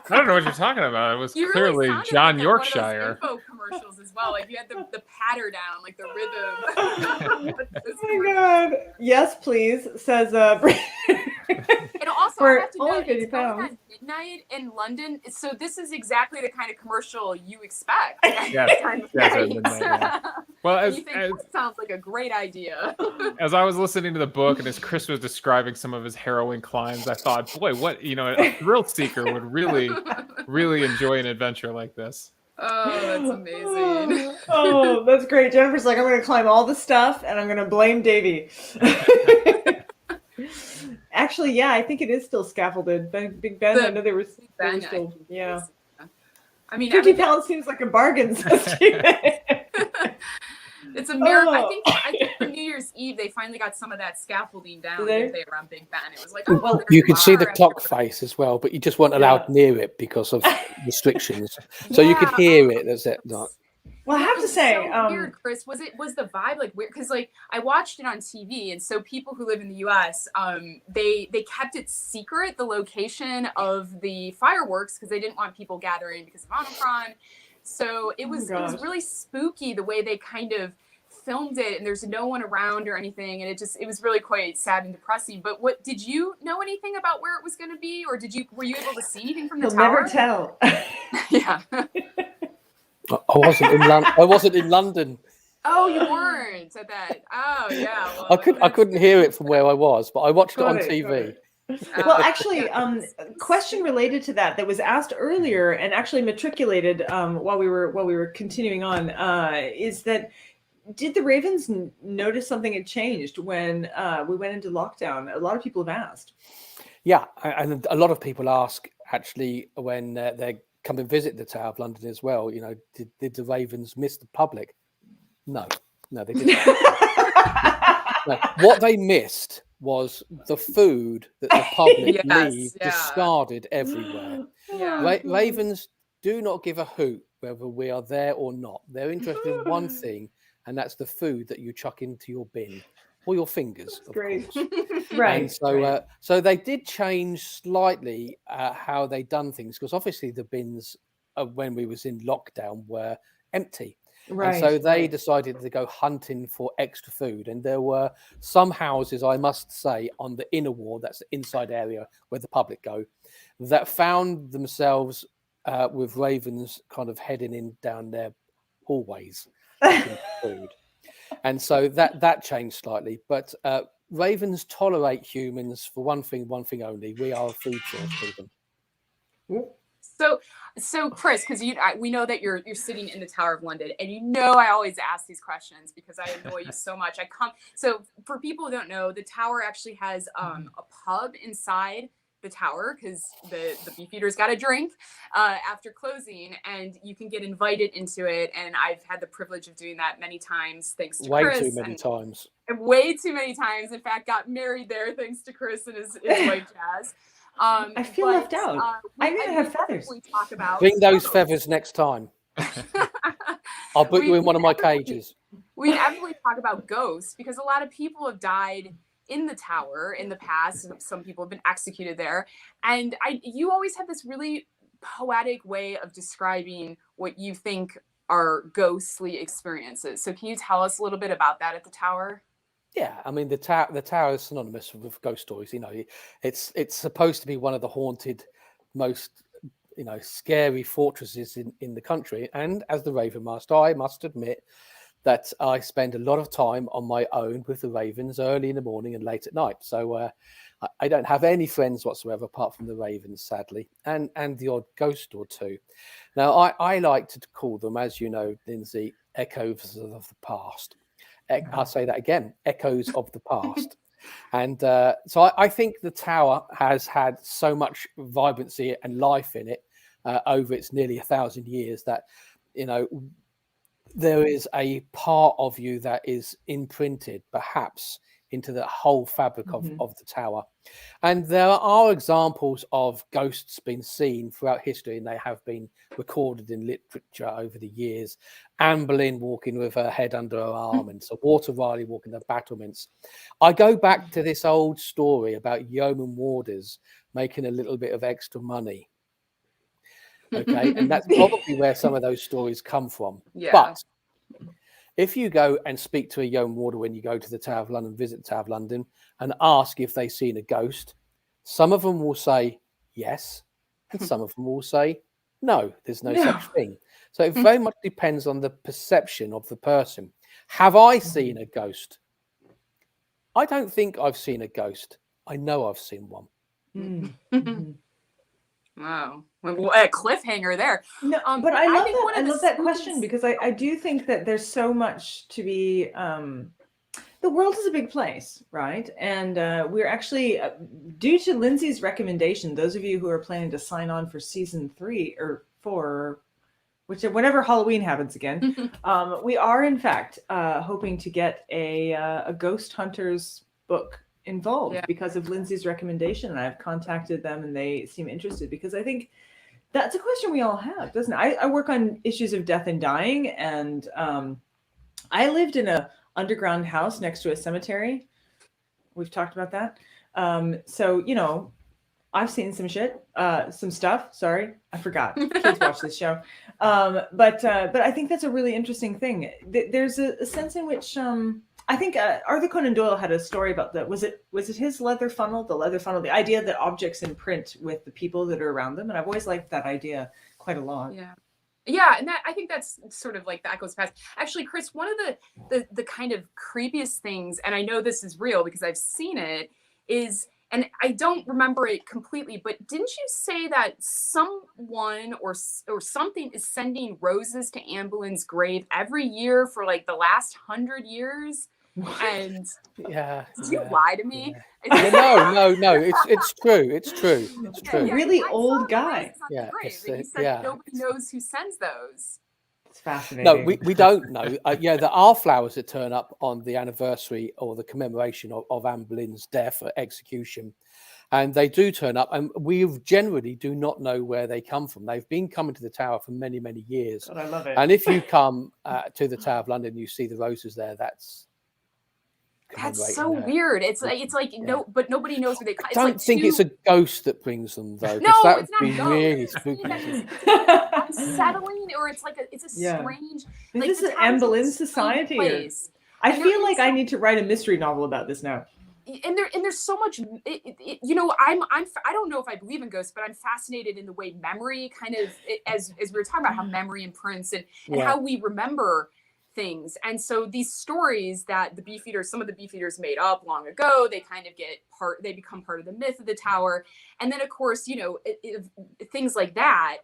I don't know what you're talking about. It was You clearly really John like Yorkshire. One of those info commercials as well. Like you had the patter down, like the rhythm. Oh my God. Yes, please, says And also, For I have to only note, it's 50 going pounds. at midnight in London. So this is exactly the kind of commercial you expect. Yes, Time of yes, at night. midnight, yeah. Well, And you think, as that sounds like a great idea. as I was listening to the book and as Chris was describing some of his harrowing climbs, I thought, boy, what, a thrill seeker would really, really enjoy an adventure like this. Oh, that's amazing. Oh, that's great. Jennifer's like, I'm going to climb all the stuff and I'm going to blame Davey. Actually, yeah, I think it is still scaffolded. Big Ben, I know they were Ben, still, yeah. I mean, 50 pounds seems like a bargain. Says Steven. it's a miracle. Oh. I think for New Year's Eve they finally got some of that scaffolding down. Did they? If they were on Big Ben, it was like, oh, well, You could see the there's clock bar. face as well, but you just weren't allowed near it because of restrictions. So you could hear it. That's it. Not. Well, I have to say, so weird, Chris. Was the vibe like weird? Because like I watched it on TV, and so people who live in the U.S., they kept it secret, the location of the fireworks, because they didn't want people gathering because of Omicron. So it was really spooky the way they kind of filmed it, and there's no one around or anything, and it was really quite sad and depressing. But what did you know anything about where it was going to be, or were you able to see anything from the you'll tower? never tell. Yeah. I wasn't in London. I wasn't in London. Oh, you weren't at that. Oh, yeah. Well, I couldn't hear it from where I was, but I watched it on Got TV. it. Well, actually, question related to that was asked earlier and actually matriculated while we were continuing on is that did the Ravens notice something had changed when we went into lockdown? A lot of people have asked. Yeah, and a lot of people ask actually when they come and visit the Tower of London as well. Did the Ravens miss the public? No, they didn't. No. What they missed was the food that the public leave discarded everywhere. Yeah. Ravens do not give a hoot whether we are there or not. They're interested in one thing, and that's the food that you chuck into your bin or your fingers. Of Great. course. Right. And so, so they did change slightly how they done things, because obviously the bins when we was in lockdown were empty. Right. And so they decided to go hunting for extra food. And there were some houses, I must say, on the inner wall, that's the inside area where the public go, that found themselves with ravens kind of heading in down their hallways looking for food. And so that changed slightly. But ravens tolerate humans for one thing only. We are a food source for them. So Chris, because we know that you're sitting in the Tower of London, and I always ask these questions because I annoy you so much. So for people who don't know, the tower actually has a pub inside the tower because the Beefeaters got a drink after closing, and you can get invited into it. And I've had the privilege of doing that many times, thanks to Way Chris. too many times. And way too many times. In fact, got married there thanks to Chris and his wife Jazz. I feel left out. I need to have feathers. Talk about Bring those feathers next time. I'll put you in one of my cages. We inevitably talk about ghosts because a lot of people have died in the tower in the past. Some people have been executed there. And you always have this really poetic way of describing what you think are ghostly experiences. So can you tell us a little bit about that at the tower? Yeah, I mean the tower is synonymous with ghost stories. You know, it's supposed to be one of the haunted, most scary fortresses in the country. And as the Ravenmaster, I must admit that I spend a lot of time on my own with the ravens early in the morning and late at night. So I don't have any friends whatsoever apart from the ravens, sadly, and the odd ghost or two. Now I like to call them, as you know, Lindsay, echoes of the past. I'll say that again, echoes of the past. And so I think the tower has had so much vibrancy and life in it over its nearly 1,000 years that, there is a part of you that is imprinted perhaps into the whole fabric of the tower. And there are examples of ghosts being seen throughout history, and they have been recorded in literature over the years. Anne Boleyn walking with her head under her arm, and Sir Walter Raleigh walking the battlements. I go back to this old story about yeoman warders making a little bit of extra money. Okay, and that's probably where some of those stories come from. Yeah. But if you go and speak to a yeoman warder when you go to the Tower of London, visit the Tower of London, and ask if they've seen a ghost, some of them will say yes, and some of them will say no, there's no such thing. So it very much depends on the perception of the person. Have I seen a ghost? I don't think I've seen a ghost. I know I've seen one. Wow. Well, a cliffhanger there. No, but I love that. I love that question because I do think that there's so much to be. The world is a big place, right? And we're actually, due to Lindsay's recommendation, those of you who are planning to sign on for season 3 or 4, whenever Halloween happens again, we are in fact hoping to get a Ghost Hunters book involved because of Lindsay's recommendation, and I've contacted them and they seem interested because I think that's a question we all have, doesn't it? I work on issues of death and dying, and I lived in a underground house next to a cemetery. We've talked about that. So I've seen some shit, some stuff. Sorry, I forgot. Kids watch this show. But I think that's a really interesting thing. There's a sense in which I think Arthur Conan Doyle had a story about that. Was it his leather funnel? The leather funnel, the idea that objects imprint with the people that are around them. And I've always liked that idea quite a lot. Yeah, and I think that's sort of like the echoes past. Actually, Chris, one of the kind of creepiest things, and I know this is real because I've seen it, is, and I don't remember it completely, but didn't you say that someone or something is sending roses to Anne Boleyn's grave every year for like the last 100 years? And did you lie to me? No, it's true. It's true. Really old guy. He said nobody knows who sends those. It's fascinating. No, we don't know. There are flowers that turn up on the anniversary or the commemoration of Anne Boleyn's death or execution. And they do turn up, and we generally do not know where they come from. They've been coming to the tower for many, many years. God, I love it. And if you come to the Tower of London, you see the roses there. That's so weird. It's like no, but nobody knows where they come. I don't think it's a ghost that brings them though. No, that it's would not be really spooky. Unsettling, or it's a strange. Is this an Anne Boleyn society? I feel like I need to write a mystery novel about this now. And there's so much. I don't know if I believe in ghosts, but I'm fascinated in the way memory kind of, as we were talking about how memory imprints and how we remember things. And so these stories that some of the Beefeaters made up long ago, they kind of they become part of the myth of the tower. And then of course, things like that,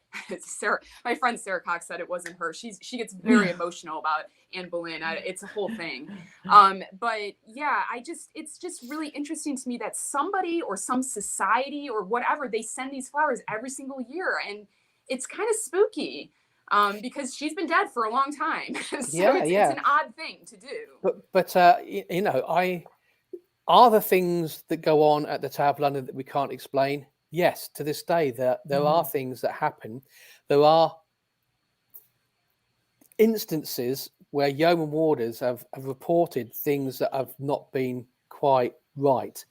my friend Sarah Cox said it wasn't her. She gets very emotional about Anne Boleyn. It's a whole thing. But yeah, it's just really interesting to me that somebody or some society or whatever, they send these flowers every single year. And it's kind of spooky. Because she's been dead for a long time. So it's an odd thing to do. But are there things that go on at the Tower of London that we can't explain? Yes, to this day, there are things that happen. There are instances where yeoman warders have reported things that have not been quite right.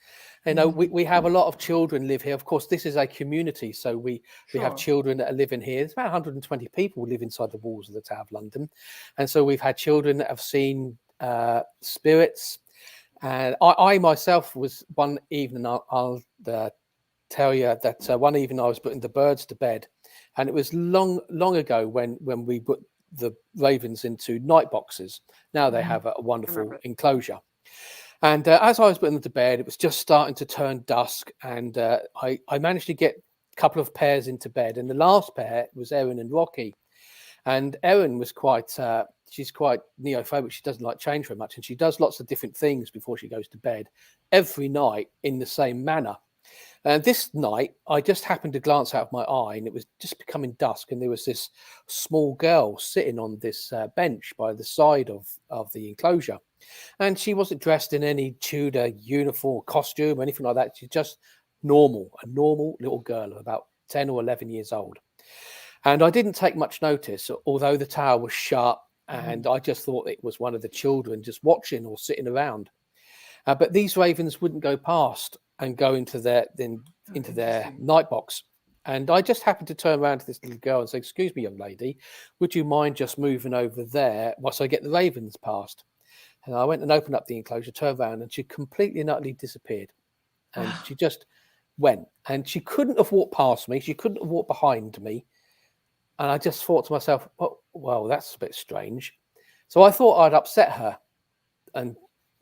We have a lot of children live here. Of course, this is a community, so we have children that are living here. There's about 120 people who live inside the walls of the Tower of London, and so we've had children that have seen spirits. And I myself was one evening. I'll tell you that one evening I was putting the birds to bed, and it was long ago when we put the ravens into night boxes. Now they have a wonderful enclosure. And as I was putting them to bed, it was just starting to turn dusk, and I managed to get a couple of pairs into bed. And the last pair was Erin and Rocky. And Erin was she's quite neophobic. She doesn't like change very much, and she does lots of different things before she goes to bed every night in the same manner. And this night, I just happened to glance out of my eye, and it was just becoming dusk, and there was this small girl sitting on this bench by the side of the enclosure. And she wasn't dressed in any Tudor uniform, costume, or anything like that. She's just a normal little girl of about 10 or 11 years old. And I didn't take much notice, although the tower was shut, and I just thought it was one of the children just watching or sitting around. But these ravens wouldn't go past and go into their night box. And I just happened to turn around to this little girl and say, "Excuse me, young lady, would you mind just moving over there whilst I get the ravens past?" And I went and opened up the enclosure, turned around, and she completely and utterly disappeared. And she just went. And she couldn't have walked past me. She couldn't have walked behind me. And I just thought to myself, "Oh, well, that's a bit strange." So I thought I'd upset her. And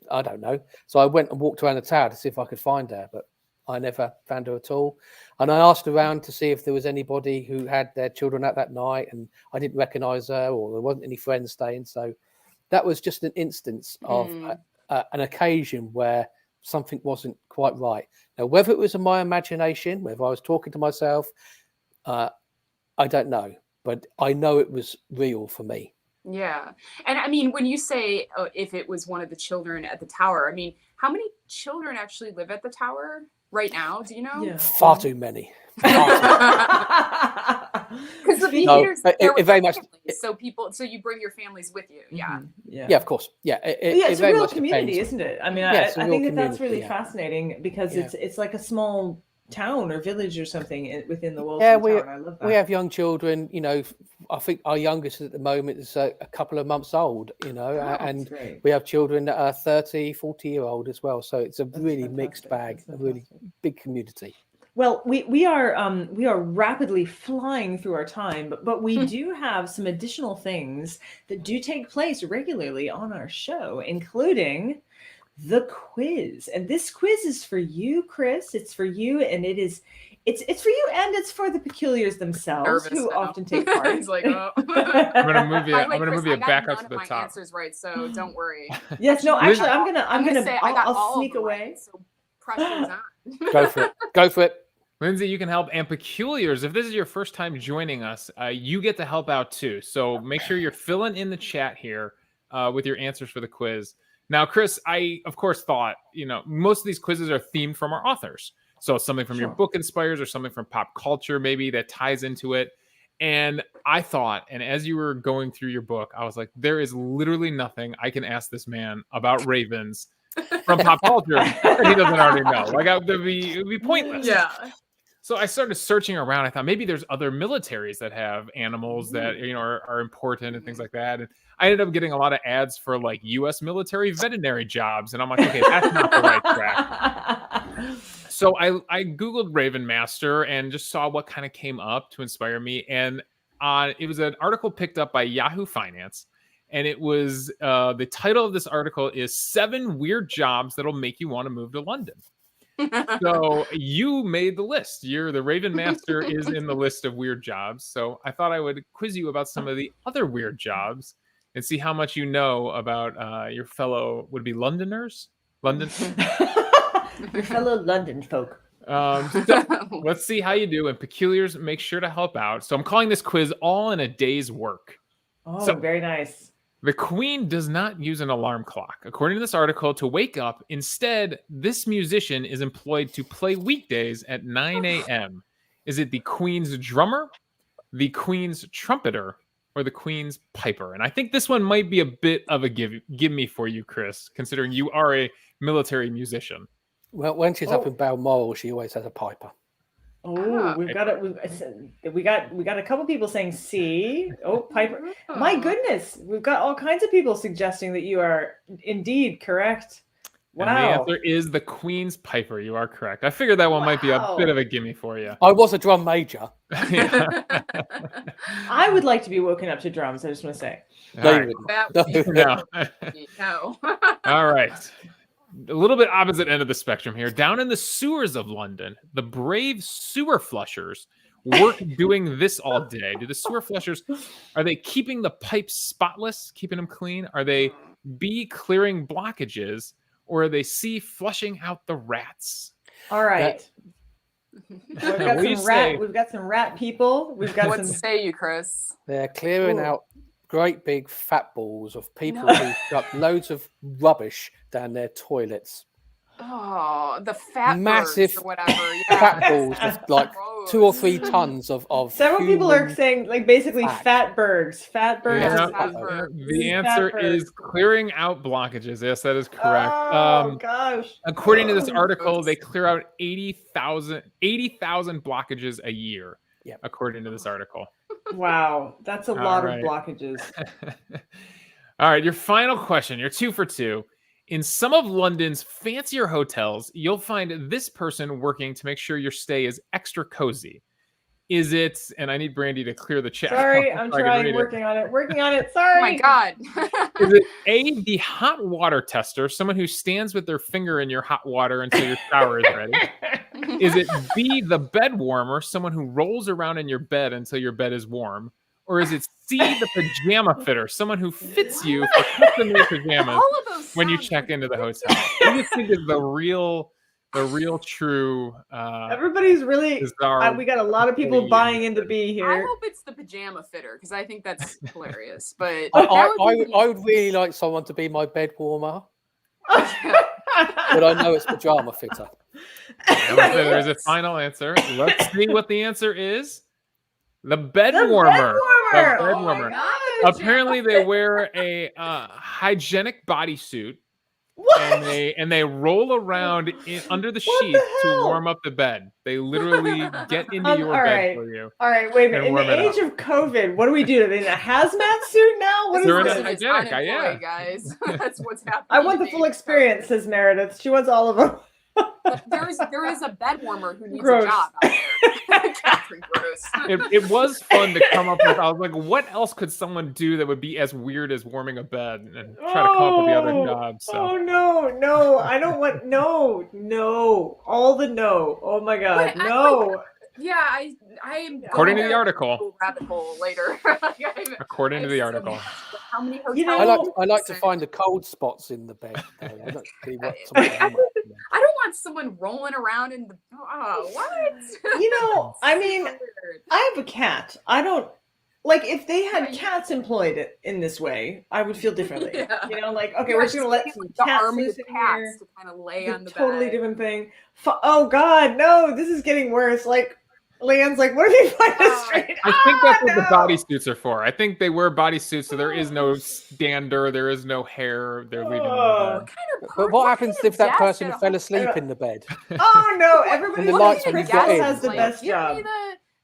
I don't know. So I went and walked around the tower to see if I could find her, but I never found her at all. And I asked around to see if there was anybody who had their children out that night, and I didn't recognize her, or there wasn't any friends staying. So that was just an instance of an occasion where something wasn't quite right. Now, whether it was in my imagination, whether I was talking to myself, I don't know, but I know it was real for me. Yeah. And I mean, when you say if it was one of the children at the tower, I mean, how many children actually live at the tower right now? Do you know? Yeah. Far too many. Because the Beefeaters, very much. So you bring your families with you. Yeah. Yeah, of course. Yeah. It's a very real much community, depends. isn't it? I mean, Yeah, I think that's really yeah. fascinating because it's like a small town or village or something within the walls Yeah, of the town. I love that. we have young children. I think our youngest at the moment is a couple of months old. And great. we have children that are 30, 40-year-old as well. So it's a really mixed bag, a really big community. Well, we are rapidly flying through our time, but we do have some additional things that do take place regularly on our show, including the quiz. And this quiz is for you, Chris. It's for you, and it's for you, and it's for the peculiars themselves who often take part. He's like, oh. I'm gonna move you. By the way, I'm gonna Chris, move you I got back none up to of the my top. answers right, so don't worry. Yes, no, actually, I'm gonna say I got I'll all sneak of them away. right, so pressure's on. Go for it. Go for it. Lindsay, you can help. And peculiars, if this is your first time joining us, you get to help out too. So make sure you're filling in the chat here with your answers for the quiz. Now, Chris, I, of course, thought, most of these quizzes are themed from our authors. So something from your book inspires or something from pop culture maybe that ties into it. And I thought, and as you were going through your book, I was like, there is literally nothing I can ask this man about ravens from pop culture that he doesn't already know. Like, it would be pointless. Yeah. So I started searching around. I thought maybe there's other militaries that have animals that are important and things like that. And I ended up getting a lot of ads for like U.S. military veterinary jobs, and I'm like, okay, that's not the right track. So I Googled Ravenmaster and just saw what kind of came up to inspire me. And it was an article picked up by Yahoo Finance, And it was the title of this article is 7 Weird Jobs That'll Make You Want to Move to London. So you made the list. You're the Raven Master is in the list of weird jobs. So I thought I would quiz you about some of the other weird jobs and see how much you know about your fellow would-be Londoners. London. Your fellow London folk. So let's see how you do. And Peculiars, make sure to help out. So I'm calling this quiz All in a Day's Work. Oh, So- very nice. The Queen does not use an alarm clock, according to this article, to wake up. Instead, this musician is employed to play weekdays at 9 a.m. Is it the Queen's drummer, the Queen's trumpeter, or the Queen's piper? And I think this one might be a bit of a give me for you, Chris, considering you are a military musician. Well, when she's up in Balmoral, she always has a piper. Oh, we've got a couple people saying C. Oh, Piper. My goodness, we've got all kinds of people suggesting that you are indeed correct. And the Wow. answer is the Queen's piper. You are correct. I figured that one might be a bit of a gimme for you. I was a drum major. I would like to be woken up to drums, I just want to say. No, All you right. wouldn't. That would be- No. no. All right. A little bit opposite end of the spectrum here. Down in the sewers of London, the brave sewer flushers work doing this all day. Do the sewer flushers, are they keeping the pipes spotless, keeping them clean? Are they B, clearing blockages? Or are they C, flushing out the rats? All right. What do you say? We've got some rat people. We've got What some say you, Chris? They're clearing Ooh. out great big fat balls of people who got loads of rubbish down their toilets. Oh, the fat Massive birds or whatever. Yeah. Fat balls with like Gross. 2 or 3 tons of several people are human- saying like basically fat. Fatbergs. Fatbergs. Yeah. is- Fat birds. The answer is clearing out blockages. Yes, that is correct. Oh gosh. According to this Oh, article, they clear out 80,000 blockages a year. Yep. According to this article. Wow, that's a All lot right. of blockages. All right, your final question. You're 2 for 2. In some of London's fancier hotels, you'll find this person working to make sure your stay is extra cozy. Is it, and I need Brandy to clear the chat. Sorry, so I'm I can trying, read it. working on it. Oh Sorry. my God. Is it A, the hot water tester, someone who stands with their finger in your hot water until your shower is ready? Is it B, the bed warmer, someone who rolls around in your bed until your bed is warm? Or is it C, the pajama fitter, someone who fits you for custom-made pajamas All of those when you sound check into the hotel? I just think is the real true Everybody's really. bizarre. We got a lot of people Please. buying into B I here. hope it's the pajama fitter because I think that's hilarious. But I, that would be- I would really like someone to be my bed warmer, but I know it's pajama fitter. There's a final answer. Let's see what the answer is. The bed The warmer. bed The warmer. bed Oh my warmer. God. Apparently, they wear a hygienic bodysuit What? and they roll around under the What the sheets to hell? warm up the bed. They literally get into your all bed right. for you. All right, wait a minute. And In the warm it age of COVID, what do we do? Are they in a hazmat suit now? What is They're in a this? Person is hygienic, unemployed, guys. That's what's happening. I want the to full me. experience, says Meredith. She wants all of them. But there is a bed warmer who needs Gross. a job out there. Catherine, gross. It was fun to come up with. I was like, what else could someone do that would be as weird as warming a bed and try to come up with the other jobs? So. Oh no, I don't want no, all the no. Oh my god, But I no. Yeah, I'm According to going the down article. a rabbit hole later. According to the article. How many hotels? You know- I like to find the cold spots in the bed. Though. I don't really want someone to warm it. I don't want someone rolling around in the. Oh, what? You know, I mean, Weird. I have a cat. I don't like if they had Yeah. cats employed in this way, I would feel differently. Yeah. You know, like okay, You're we're just gonna let taking, some the cats army loose of in cats here. to kind of lay It's on a the totally bed. different thing. Oh God, no! This is getting worse. Like, Leanne's like, what if you find a straight? I think that's what the no! bodysuits are for. I think they wear bodysuits, so there is no stander, there is no hair. They're leaving in the Oh. bed. But what happens kind of if that desk person at a fell hotel? asleep in the bed? Oh no! Everybody And the wants lights to when Chris you got in, has the like, best Give job. me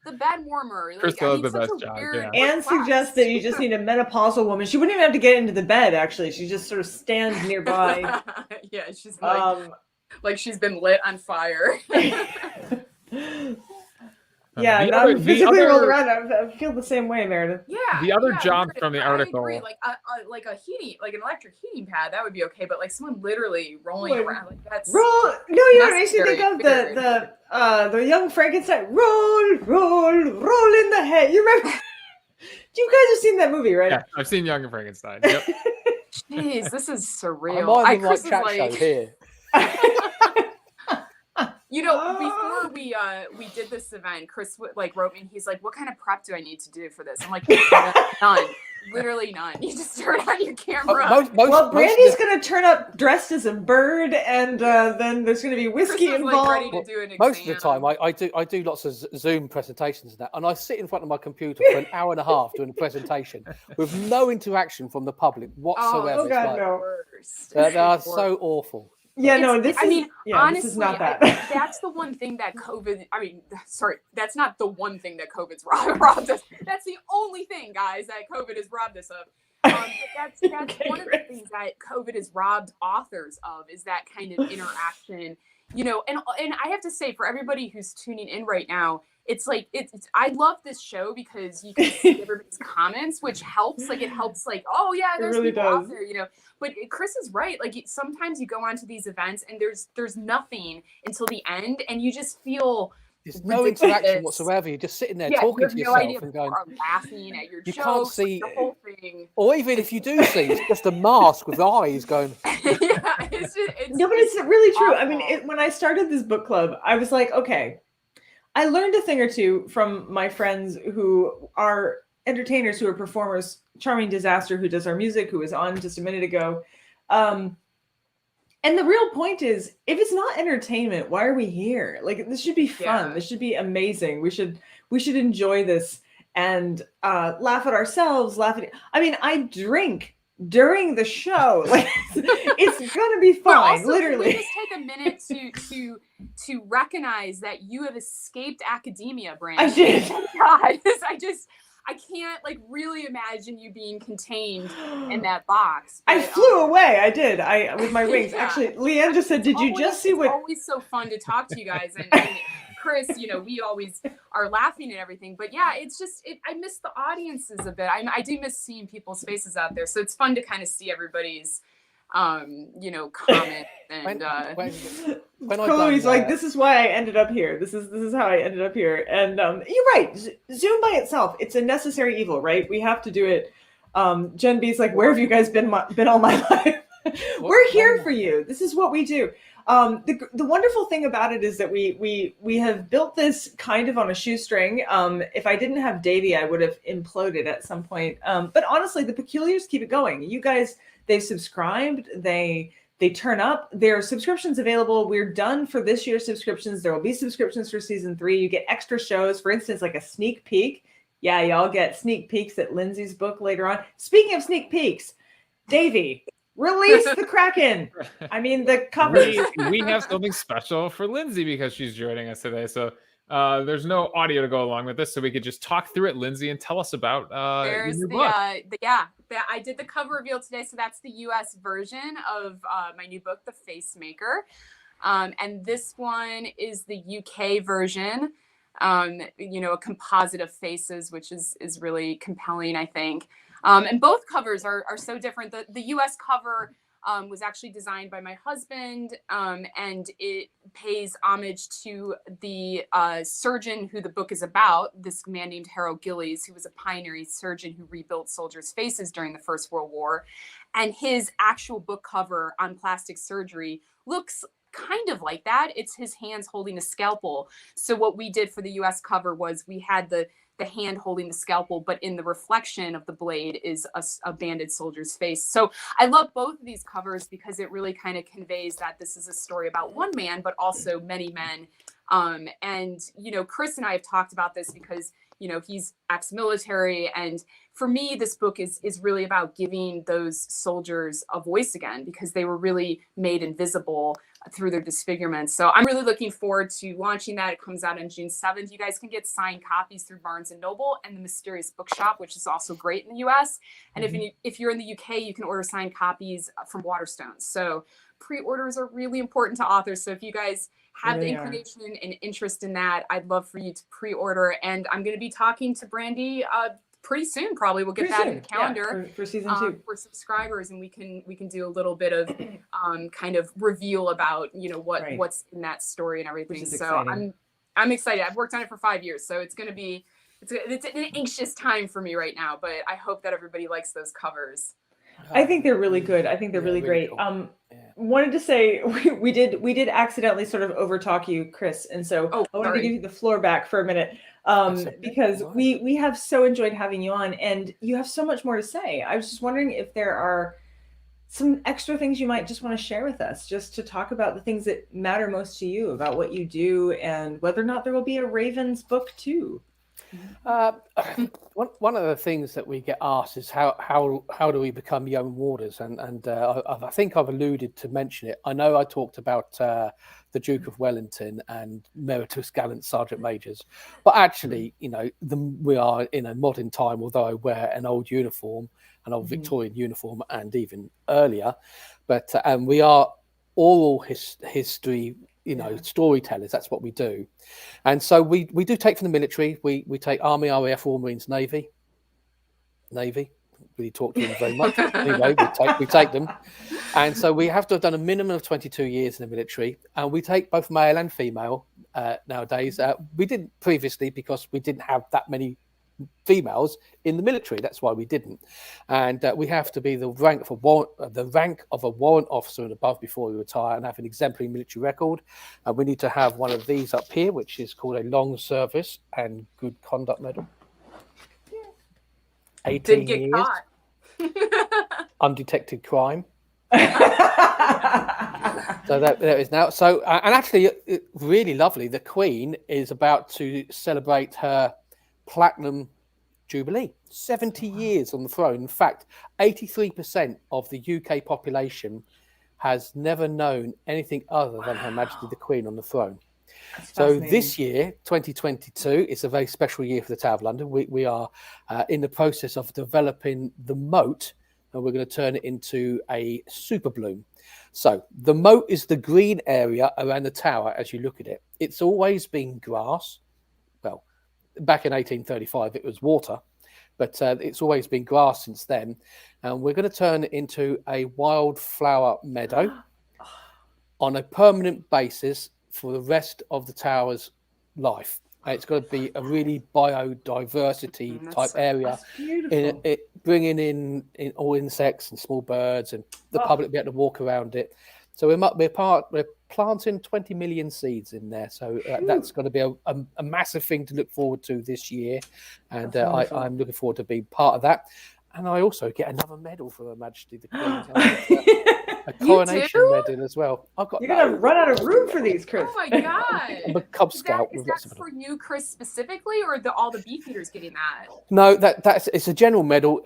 the bed warmer. Like, Crystal I has need the such best a job, weird yeah. And request. suggests that you just need a menopausal woman. She wouldn't even have to get into the bed. Actually, she just sort of stands nearby. Yeah, she's like she's been lit on fire. Yeah, The now other- I'm the physically other- rolled around. I feel the same way, Meredith. Yeah. The other yeah, job Meredith, from the I article- agree. Like a heating, like an electric heating pad, that would be okay. But like someone literally rolling Would around, like that's Roll. No, you know, it makes me think necessary of weird. the young Frankenstein. Roll, roll, roll in the head. You remember? You guys have seen that movie, right? Yeah, I've seen Young and Frankenstein. Yep. Jeez, this is surreal. I'm not even like Chris is chat show here. You know, before we did this event, Chris like wrote me. He's like, "What kind of prep do I need to do for this?" I'm like, "None, literally none. You just turn on your camera." Well, Brandy's gonna turn up dressed as a bird, and then there's gonna be whiskey Chris is, involved. like, ready to do an Most of the exam. time, I do lots of Zoom presentations and that, and I sit in front of my computer for an hour and a half doing a presentation with no interaction from the public whatsoever. Oh God, It's no. Worst. they are It's so awful. Yeah, no. This I is. mean, yeah, honestly, this is not that. that's the one thing that COVID. I mean, sorry, that's not the one thing that COVID's robbed us. That's the only thing, guys, that COVID has robbed us of. But that's Okay, one of the Chris. things that COVID has robbed authors of, is that kind of interaction. You know, and I have to say, for everybody who's tuning in right now, it's like it's I love this show because you can see everybody's comments, which helps. Like, it helps. Like, oh yeah, there's really people out does. there, you know. But Chris is right. Like, sometimes you go onto these events and there's nothing until the end, and you just feel There's no ridiculous. interaction whatsover. You're just sitting there Yeah, talking you have to no yourself idea if and people going, are laughing at your you jokes, can't see, the whole thing. or even if you do see, it's just a mask with eyes going. Yeah, it's No, but it's really true. I mean, awful. when I started this book club, I was like, okay, I learned a thing or two from my friends who are entertainers, who are performers. Charming Disaster, who does our music, who was on just a minute ago. And the real point is, if it's not entertainment, why are we here? Like, this should be fun. Yeah. This should be amazing. We should enjoy this and laugh at ourselves. I mean, I drink during the show. Like, it's gonna be But fine. also, Literally. can we just take a minute to recognize that you have escaped academia, Brandy? I did. God, I can't like really imagine you being contained in that box. I but, flew away. I did. With my wings. Yeah. Actually, Leanne just said, "Did you just see it's what?" always so fun to talk to you guys, and Chris, you know, we always are laughing and everything. But yeah, it's just I miss the audiences a bit. I do miss seeing people's faces out there. So it's fun to kind of see everybody's, you know, comments and. When I Chloe's done, like, "This is why I ended up here. This is how I ended up here." And you're right. Zoom by itself, it's a necessary evil, right? We have to do it. Jen B's like, "Where have you guys been all my life?" We're here for you. This is what we do. The wonderful thing about it is that we have built this kind of on a shoestring. If I didn't have Davey, I would have imploded at some point. But honestly, the Peculiars keep it going. You guys, they've subscribed. They turn up. There are subscriptions available. We're done for this year's subscriptions. There will be subscriptions for season 3. You get extra shows, for instance, like a sneak peek. Yeah, y'all get sneak peeks at Lindsey's book later on. Speaking of sneak peeks, Davey, release the Kraken. I mean, the covers. We have something special for Lindsey because she's joining us today. So there's no audio to go along with this, so we could just talk through it, Lindsey, and tell us about your There's new book. I did the cover reveal today, so that's the U.S. version of my new book, The Facemaker, and this one is the U.K. version. You know, a composite of faces, which is really compelling, I think. And both covers are so different. The U.S. cover was actually designed by my husband, and it pays homage to the surgeon who the book is about, this man named Harold Gillies, who was a pioneering surgeon who rebuilt soldiers' faces during the First World War. And his actual book cover on plastic surgery looks kind of like that. It's his hands holding a scalpel. So what we did for the US cover was we had the hand holding the scalpel, but in the reflection of the blade is a banded soldier's face. So I love both of these covers because it really kind of conveys that this is a story about one man, but also many men. And, you know, Chris and I have talked about this because, you know, he's ex-military. And for me, this book is really about giving those soldiers a voice again, because they were really made invisible through their disfigurement. So I'm really looking forward to launching that. It comes out on June 7th. You guys can get signed copies through Barnes & Noble and the Mysterious Bookshop, which is also great in the US. And if you're in the UK, you can order signed copies from Waterstones. So pre-orders are really important to authors. So if you guys have the They are. inclination and interest in that, I'd love for you to pre-order. And I'm going to be talking to Brandy pretty soon. Probably we'll get Pretty that in soon, the calendar for season 2. for subscribers, and we can do a little bit of kind of reveal about Right. what's in that story and everything. Which is So exciting. I'm excited. I've worked on it for 5 years, so it's an anxious time for me right now. But I hope that everybody likes those covers. I think they're really good. I think they're really great. Cool. Wanted to say we did accidentally sort of overtalk you, Chris, and so I wanted sorry. to give you the floor back for a minute because we have so enjoyed having you on, and you have so much more to say. I was just wondering if there are some extra things you might just want to share with us, just to talk about the things that matter most to you about what you do, and whether or not there will be a Ravens book 2. One of the things that we get asked is how do we become yeoman warders, and I think I've alluded to mention it. I know I talked about the Duke of Wellington and Meritorious Gallant Sergeant Majors, but actually, we are in a modern time. Although I wear an old uniform, an old Victorian uniform, and even earlier, but we are oral history. Storytellers, that's what we do. And so we do take from the military. We take Army, RAF, Royal Marines, Navy. We talk to them very much. Anyway, we take them. And so we have to have done a minimum of 22 years in the military. And we take both male and female nowadays. We didn't previously because we didn't have that many females in the military. That's why we didn't. And we have to be the rank of a warrant officer and above before we retire, and have an exemplary military record. And we need to have one of these up here, which is called a long service and good conduct medal. 18 Didn't get years caught. undetected crime. So there is now. So and actually, really lovely. The Queen is about to celebrate her Platinum Jubilee, 70 years on the throne. In fact, 83% of the UK population has never known anything other than Her Majesty the Queen on the throne. So this year, 2022, it's a very special year for the Tower of London. We are in the process of developing the moat, and we're going to turn it into a super bloom. So the moat is the green area around the tower as you look at it. It's always been grass. Well, back in 1835, it was water, but it's always been grass since then. And we're going to turn it into a wildflower meadow on a permanent basis for the rest of the tower's life. And it's going to be a really biodiversity type area, bringing in all insects and small birds, and the public will be able to walk around it. So we're planting 20 million seeds in there. So that's going to be a massive thing to look forward to this year. And I'm looking forward to being part of that. And I also get another medal for Her Majesty the Queen. A coronation medal as well. You're going to run out of room for these, Chris. Oh my God. I'm a Cub Scout. Is that for you, Chris, specifically, or all the beefeaters getting that? No, it's a general medal.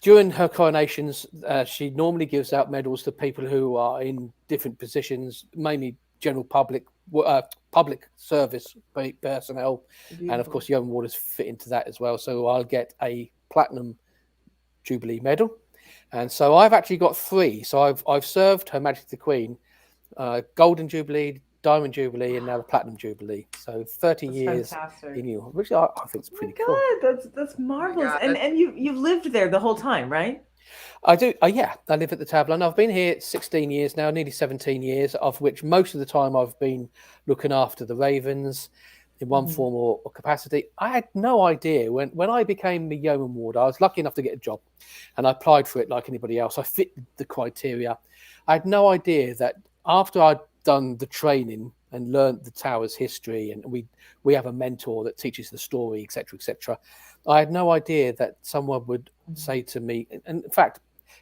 During her coronations, she normally gives out medals to people who are in different positions, mainly general public service personnel. Beautiful. And of course, yeoman warders fit into that as well. So I'll get a Platinum Jubilee medal. And so I've actually got 3. So I've served Her Majesty the Queen, Golden Jubilee, Diamond Jubilee, and now the Platinum Jubilee. So 30 years fantastic. in you, which I think is pretty cool. That's marvelous. And you've lived there the whole time, right? I do. Yeah, I live at the Tower of London. I've been here 16 years now, nearly 17 years, of which most of the time I've been looking after the Ravens in one form or capacity. I had no idea when I became the yeoman ward. I was lucky enough to get a job, and I applied for it like anybody else. I fit the criteria. I had no idea that after I'd done the training and learned the tower's history, and we have a mentor that teaches the story, etc., etc. I had no idea that someone would say to me, and in fact,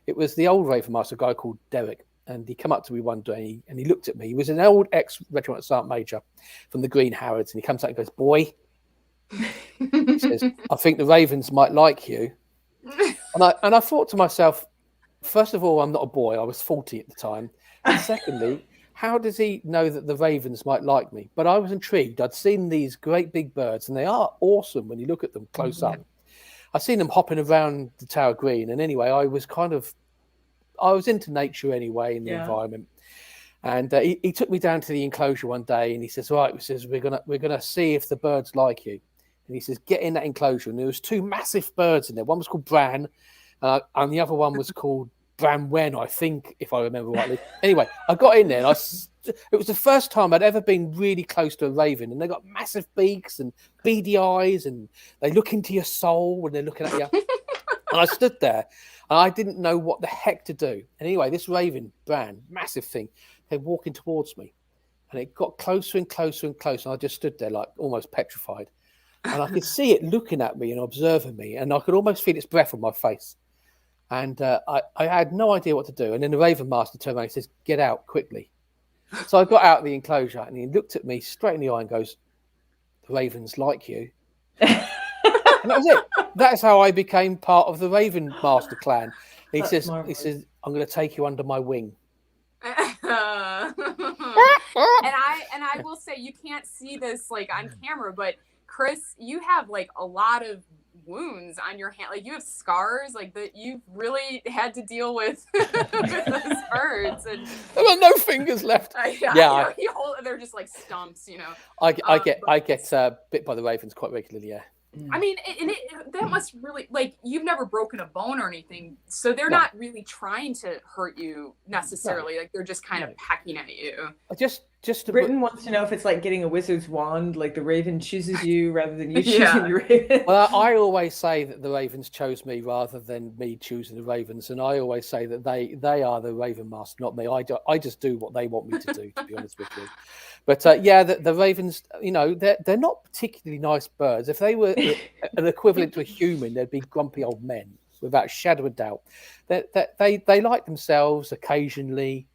it was the old Ravenmaster, a guy called Derek. And he came up to me one day and he looked at me. He was an old ex-regimental sergeant major from the Green Harrods. And he comes out and goes, "Boy," he says, "I think the Ravens might like you." And I thought to myself, first of all, I'm not a boy. I was 40 at the time. And secondly, how does he know that the Ravens might like me? But I was intrigued. I'd seen these great big birds, and they are awesome when you look at them close up. I've seen them hopping around the Tower Green. And anyway, I was into nature anyway in the environment. And he took me down to the enclosure one day, and he says, "Right," he says, we're gonna see if the birds like you." And he says, "Get in that enclosure." And there was 2 massive birds in there. One was called Bran, and the other one was called Branwen, I think, if I remember rightly. Anyway, I got in there, and it was the first time I'd ever been really close to a raven. And they got massive beaks and beady eyes, and they look into your soul when they're looking at you. And I stood there, and I didn't know what the heck to do. And anyway, this raven, Bran, massive thing, came walking towards me, and it got closer and closer and closer. And I just stood there, like almost petrified. And I could see it looking at me and observing me, and I could almost feel its breath on my face. And I had no idea what to do. And then the Ravenmaster turned around and says, "Get out quickly." So I got out of the enclosure, and he looked at me straight in the eye and goes, "The ravens like you." And that was it. That's how I became part of the Ravenmaster clan. He says, "I'm going to take you under my wing." And I will say, you can't see this like on camera, but Chris, you have like a lot of wounds on your hand. Like you have scars, like that you've really had to deal with, with those birds. And I've got no fingers left. They're just like stumps, you know. I get bit by the ravens quite regularly. Yeah. I mean, that must really, like, you've never broken a bone or anything, so they're not really trying to hurt you necessarily. Like they're just kind of pecking at you. Britain wants to know if it's like getting a wizard's wand, like the raven chooses you rather than you choosing the raven. Well, I always say that the ravens chose me rather than me choosing the ravens, and I always say that they are the Ravenmaster, not me. I just do what they want me to do, to be honest with you. But the ravens, you know, they're not particularly nice birds. If they were an equivalent to a human, they'd be grumpy old men, without a shadow of a doubt. They like themselves occasionally.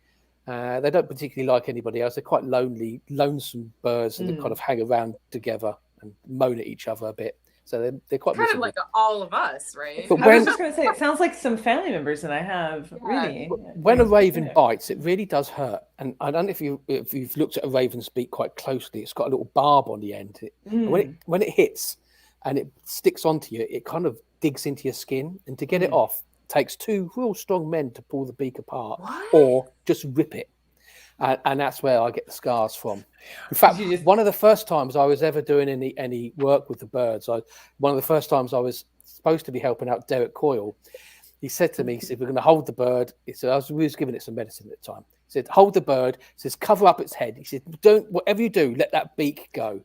They don't particularly like anybody else. They're quite lonesome birds, and they kind of hang around together and moan at each other a bit. So they're quite kind of like all of us, right? But I was just going to say, it sounds like some family members that I have. Really, when a raven bites, it really does hurt. And I don't know if you've looked at a raven's beak quite closely. It's got a little barb on the end. When it hits and it sticks onto you, it kind of digs into your skin, and to get it off takes 2 real strong men to pull the beak apart, or just rip it. And that's where I get the scars from. In fact, one of the first times I was ever doing any work with the birds, one of the first times I was supposed to be helping out Derek Coyle, he said to me, he said, "We're going to hold the bird." He said, we was giving it some medicine at the time. He said, "Hold the bird." He says, "Cover up its head." He said, "Whatever you do, let that beak go."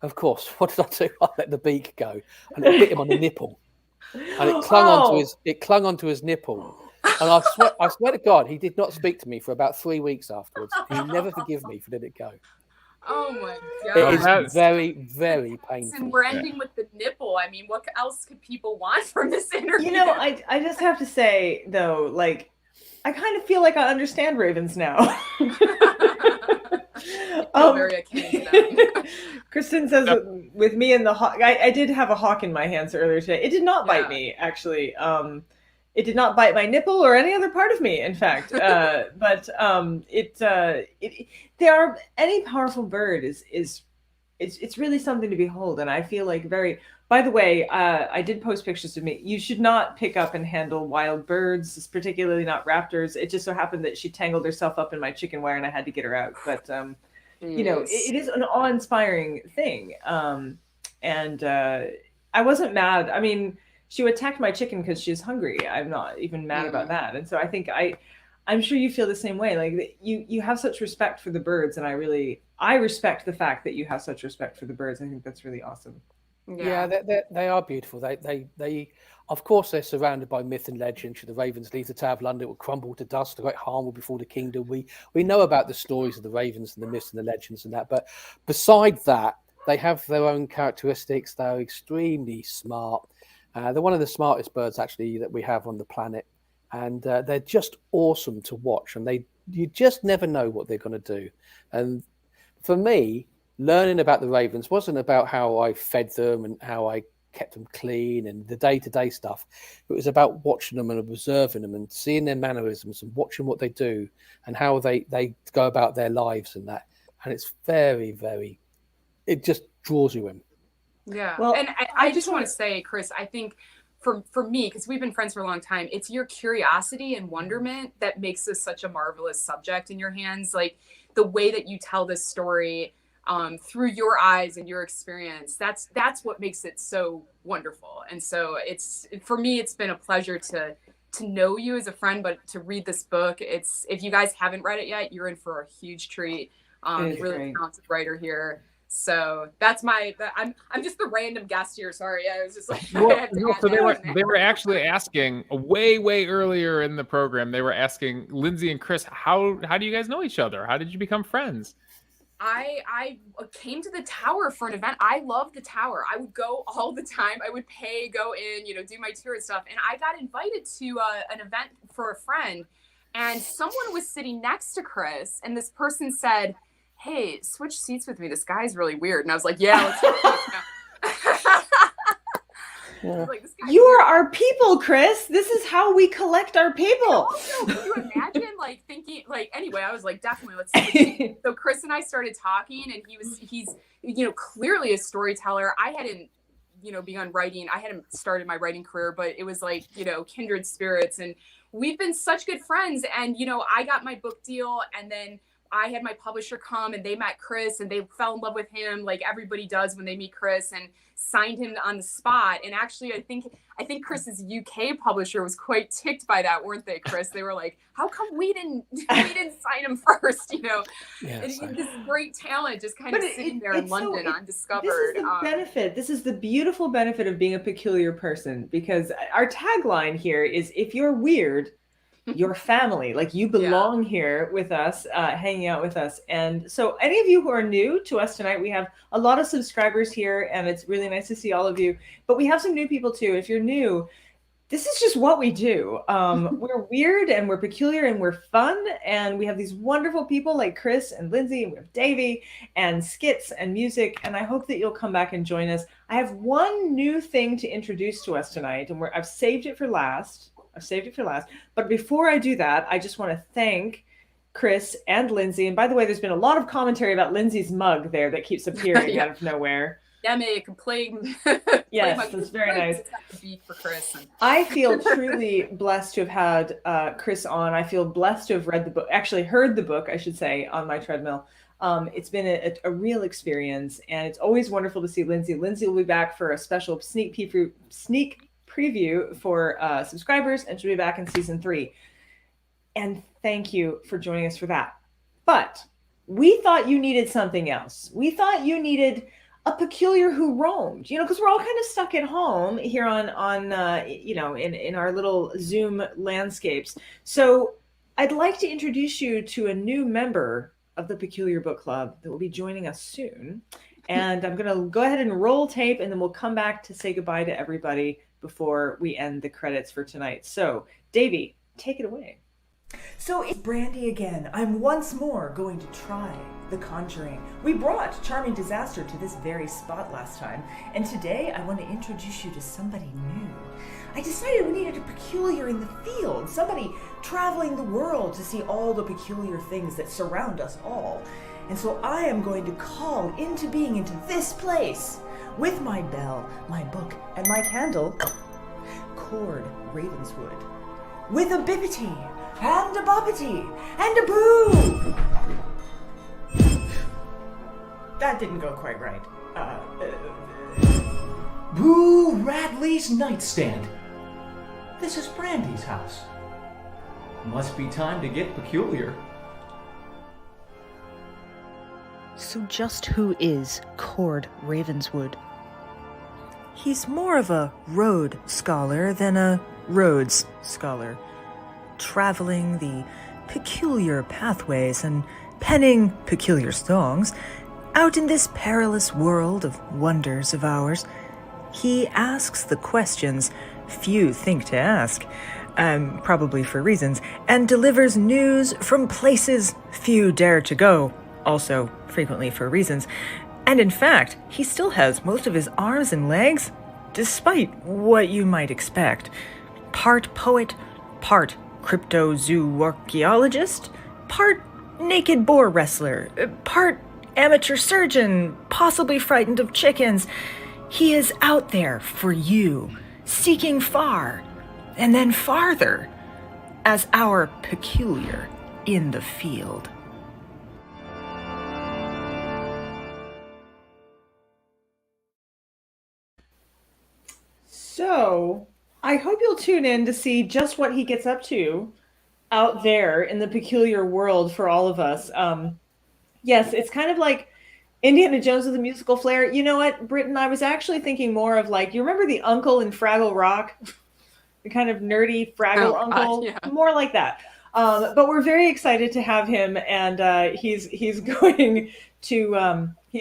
Of course, what did I do? I let the beak go, and it bit him on the nipple. And it clung onto his nipple. And I swear to God, he did not speak to me for about 3 weeks afterwards. He never forgave me for letting it go. Oh my God. It is very, very painful. And we're ending with the nipple. I mean, what else could people want from this interview? You know, I just have to say, though, like, I kind of feel like I understand ravens now. Very akin to them. Kristen says, with me and the hawk, I did have a hawk in my hands earlier today. It did not bite me, actually. It did not bite my nipple or any other part of me, in fact. But any powerful bird it's really something to behold. And I feel like by the way, I did post pictures of me. You should not pick up and handle wild birds, particularly not raptors. It just so happened that she tangled herself up in my chicken wire and I had to get her out. But, you know, it is an awe-inspiring thing. And I wasn't mad. I mean, she attacked my chicken because she's hungry. I'm not even mad about that. And so I think I'm sure you feel the same way. Like you have such respect for the birds, and I respect the fact that you have such respect for the birds. I think that's really awesome. Yeah, they are beautiful. They of course they're surrounded by myth and legend. Should the ravens leave the Tower of London, it will crumble to dust. A great harm will befall the kingdom. We know about the stories of the ravens and the myths and the legends and that. But beside that, they have their own characteristics. They're extremely smart. They're one of the smartest birds actually that we have on the planet, and they're just awesome to watch. And you just never know what they're going to do. And for me, learning about the ravens wasn't about how I fed them and how I kept them clean and the day-to-day stuff. It was about watching them and observing them and seeing their mannerisms and watching what they do and how they go about their lives and that. And it's very, very, it just draws you in. Yeah. Well, and I just want to say, Chris, I think for me, because we've been friends for a long time, it's your curiosity and wonderment that makes this such a marvelous subject in your hands. Like the way that you tell this story through your eyes and your experience, that's what makes it so wonderful. And so for me, it's been a pleasure to know you as a friend, but to read this book, if you guys haven't read it yet, you're in for a huge treat. Really talented writer here. So that's I'm just the random guest here. Sorry, I was just like. So they were actually asking way earlier in the program. They were asking Lindsey and Chris, how do you guys know each other? How did you become friends? I came to the Tower for an event. I love the Tower. I would go all the time. I would go in, do my tour and stuff. And I got invited to an event for a friend, and someone was sitting next to Chris, and this person said, "Hey, switch seats with me. This guy's really weird." And I was like, "Yeah, let's do it." Like, you are our people, Chris. This is how we collect our people. Also, can you imagine thinking anyway, I was like, definitely let's see. So Chris and I started talking, and he's clearly a storyteller. I hadn't begun writing. I hadn't started my writing career, but it was kindred spirits, and we've been such good friends. And I got my book deal, and then I had my publisher come, and they met Chris, and they fell in love with him like everybody does when they meet Chris, and signed him on the spot. And actually, I think Chris's UK publisher was quite ticked by that, weren't they, Chris? They were like, "How come we didn't sign him first?" Yes, this great talent just kind of sitting there in London undiscovered. This is the benefit. This is the beautiful benefit of being a peculiar person, because our tagline here is, if you're weird, your family, like you belong here with us, hanging out with us. And so any of you who are new to us tonight, we have a lot of subscribers here, and it's really nice to see all of you, but we have some new people too. If you're new, this is just what we do. We're weird, and we're peculiar, and we're fun, and we have these wonderful people like Chris and Lindsey, and we have Davey, and skits and music, and I hope that you'll come back and join us. I have one new thing to introduce to us tonight, and I've saved it for last. But before I do that, I just want to thank Chris and Lindsey. And by the way, there's been a lot of commentary about Lindsey's mug there that keeps appearing out of nowhere. Play yes, that's very nice. For Chris. I feel truly blessed to have had Chris on. I feel blessed to have read the book, actually heard the book, I should say, on my treadmill. It's been a real experience, and it's always wonderful to see Lindsey. Lindsey will be back for a special sneak preview for subscribers, and she'll be back in season 3. And thank you for joining us for that. But we thought you needed something else. We thought you needed a peculiar who roamed, because we're all kind of stuck at home here on in our little Zoom landscapes. So I'd like to introduce you to a new member of the Peculiar Book Club that will be joining us soon. And I'm going to go ahead and roll tape, and then we'll come back to say goodbye to everybody before we end the credits for tonight. So, Davey, take it away. So it's Brandy again. I'm once more going to try The Conjuring. We brought Charming Disaster to this very spot last time, and today I want to introduce you to somebody new. I decided we needed a peculiar in the field, somebody traveling the world to see all the peculiar things that surround us all. And so I am going to call into being into this place with my bell, my book, and my candle, Cord Ravenswood, with a bippity, and a boppity, and a boo! That didn't go quite right. Boo Radley's nightstand. This is Brandy's house. Must be time to get peculiar. So just who is Cord Ravenswood? He's more of a road scholar than a Rhodes scholar, traveling the peculiar pathways and penning peculiar songs out in this perilous world of wonders of ours. He asks the questions few think to ask, probably for reasons, and delivers news from places few dare to go, also frequently for reasons. And in fact, he still has most of his arms and legs, despite what you might expect. Part poet, part cryptozoarchaeologist, part naked boar wrestler, part amateur surgeon, possibly frightened of chickens. He is out there for you, seeking far and then farther as our peculiar in the field. So, I hope you'll tune in to see just what he gets up to out there in the peculiar world for all of us. Yes, it's kind of like Indiana Jones with a musical flair. You know what, Britton? I was actually thinking more of like, you remember the uncle in Fraggle Rock? The kind of nerdy Fraggle uncle? yeah. More like that. But we're very excited to have him, and he's going to.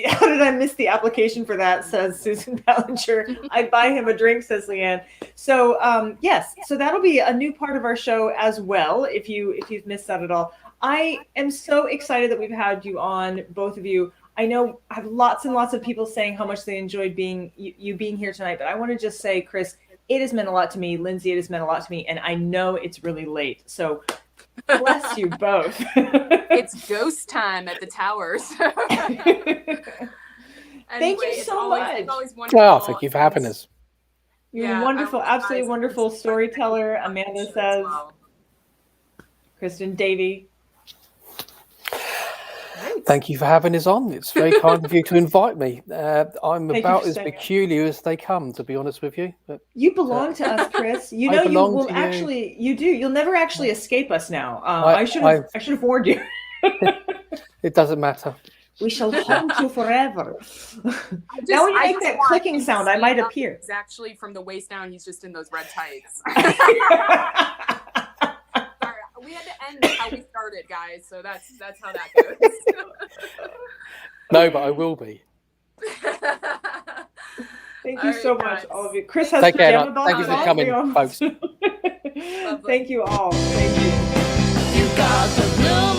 How did I miss the application for that? Says Susan Ballinger. I'd buy him a drink, says Leanne. So yes, so that'll be a new part of our show as well. If you've missed that at all, I am so excited that we've had you on, both of you. I know I have lots and lots of people saying how much they enjoyed being here tonight, but I want to just say, Chris, it has meant a lot to me. Lindsey, it has meant a lot to me, and I know it's really late, so. Bless you both. It's ghost time at the towers. Thank you so much. It's always wonderful. Oh, thank you for having us. You're wonderful, absolutely wonderful storyteller, Amanda says. Well. Kristen, Davey. Thank you for having us on. It's very kind of you to invite me. I'm Thank about you as for saying peculiar as they come, to be honest with you. But you belong to us, Chris. You I know you belong will to you. actually. You do. You'll never actually escape us now. I should have warned you. It doesn't matter. We shall haunt you forever. Now when you I make just that want clicking him to sound, I stand might up. appear. It's actually from the waist down. He's just in those red tights. Sorry, we had to end how we started, guys. So that's how that goes. No, but I will be. Thank you All so right, much, guys. all of you. Chris has Take care. pajama bottoms Thank you for on. coming, We all- folks. Thank you all. Thank you. You got the blue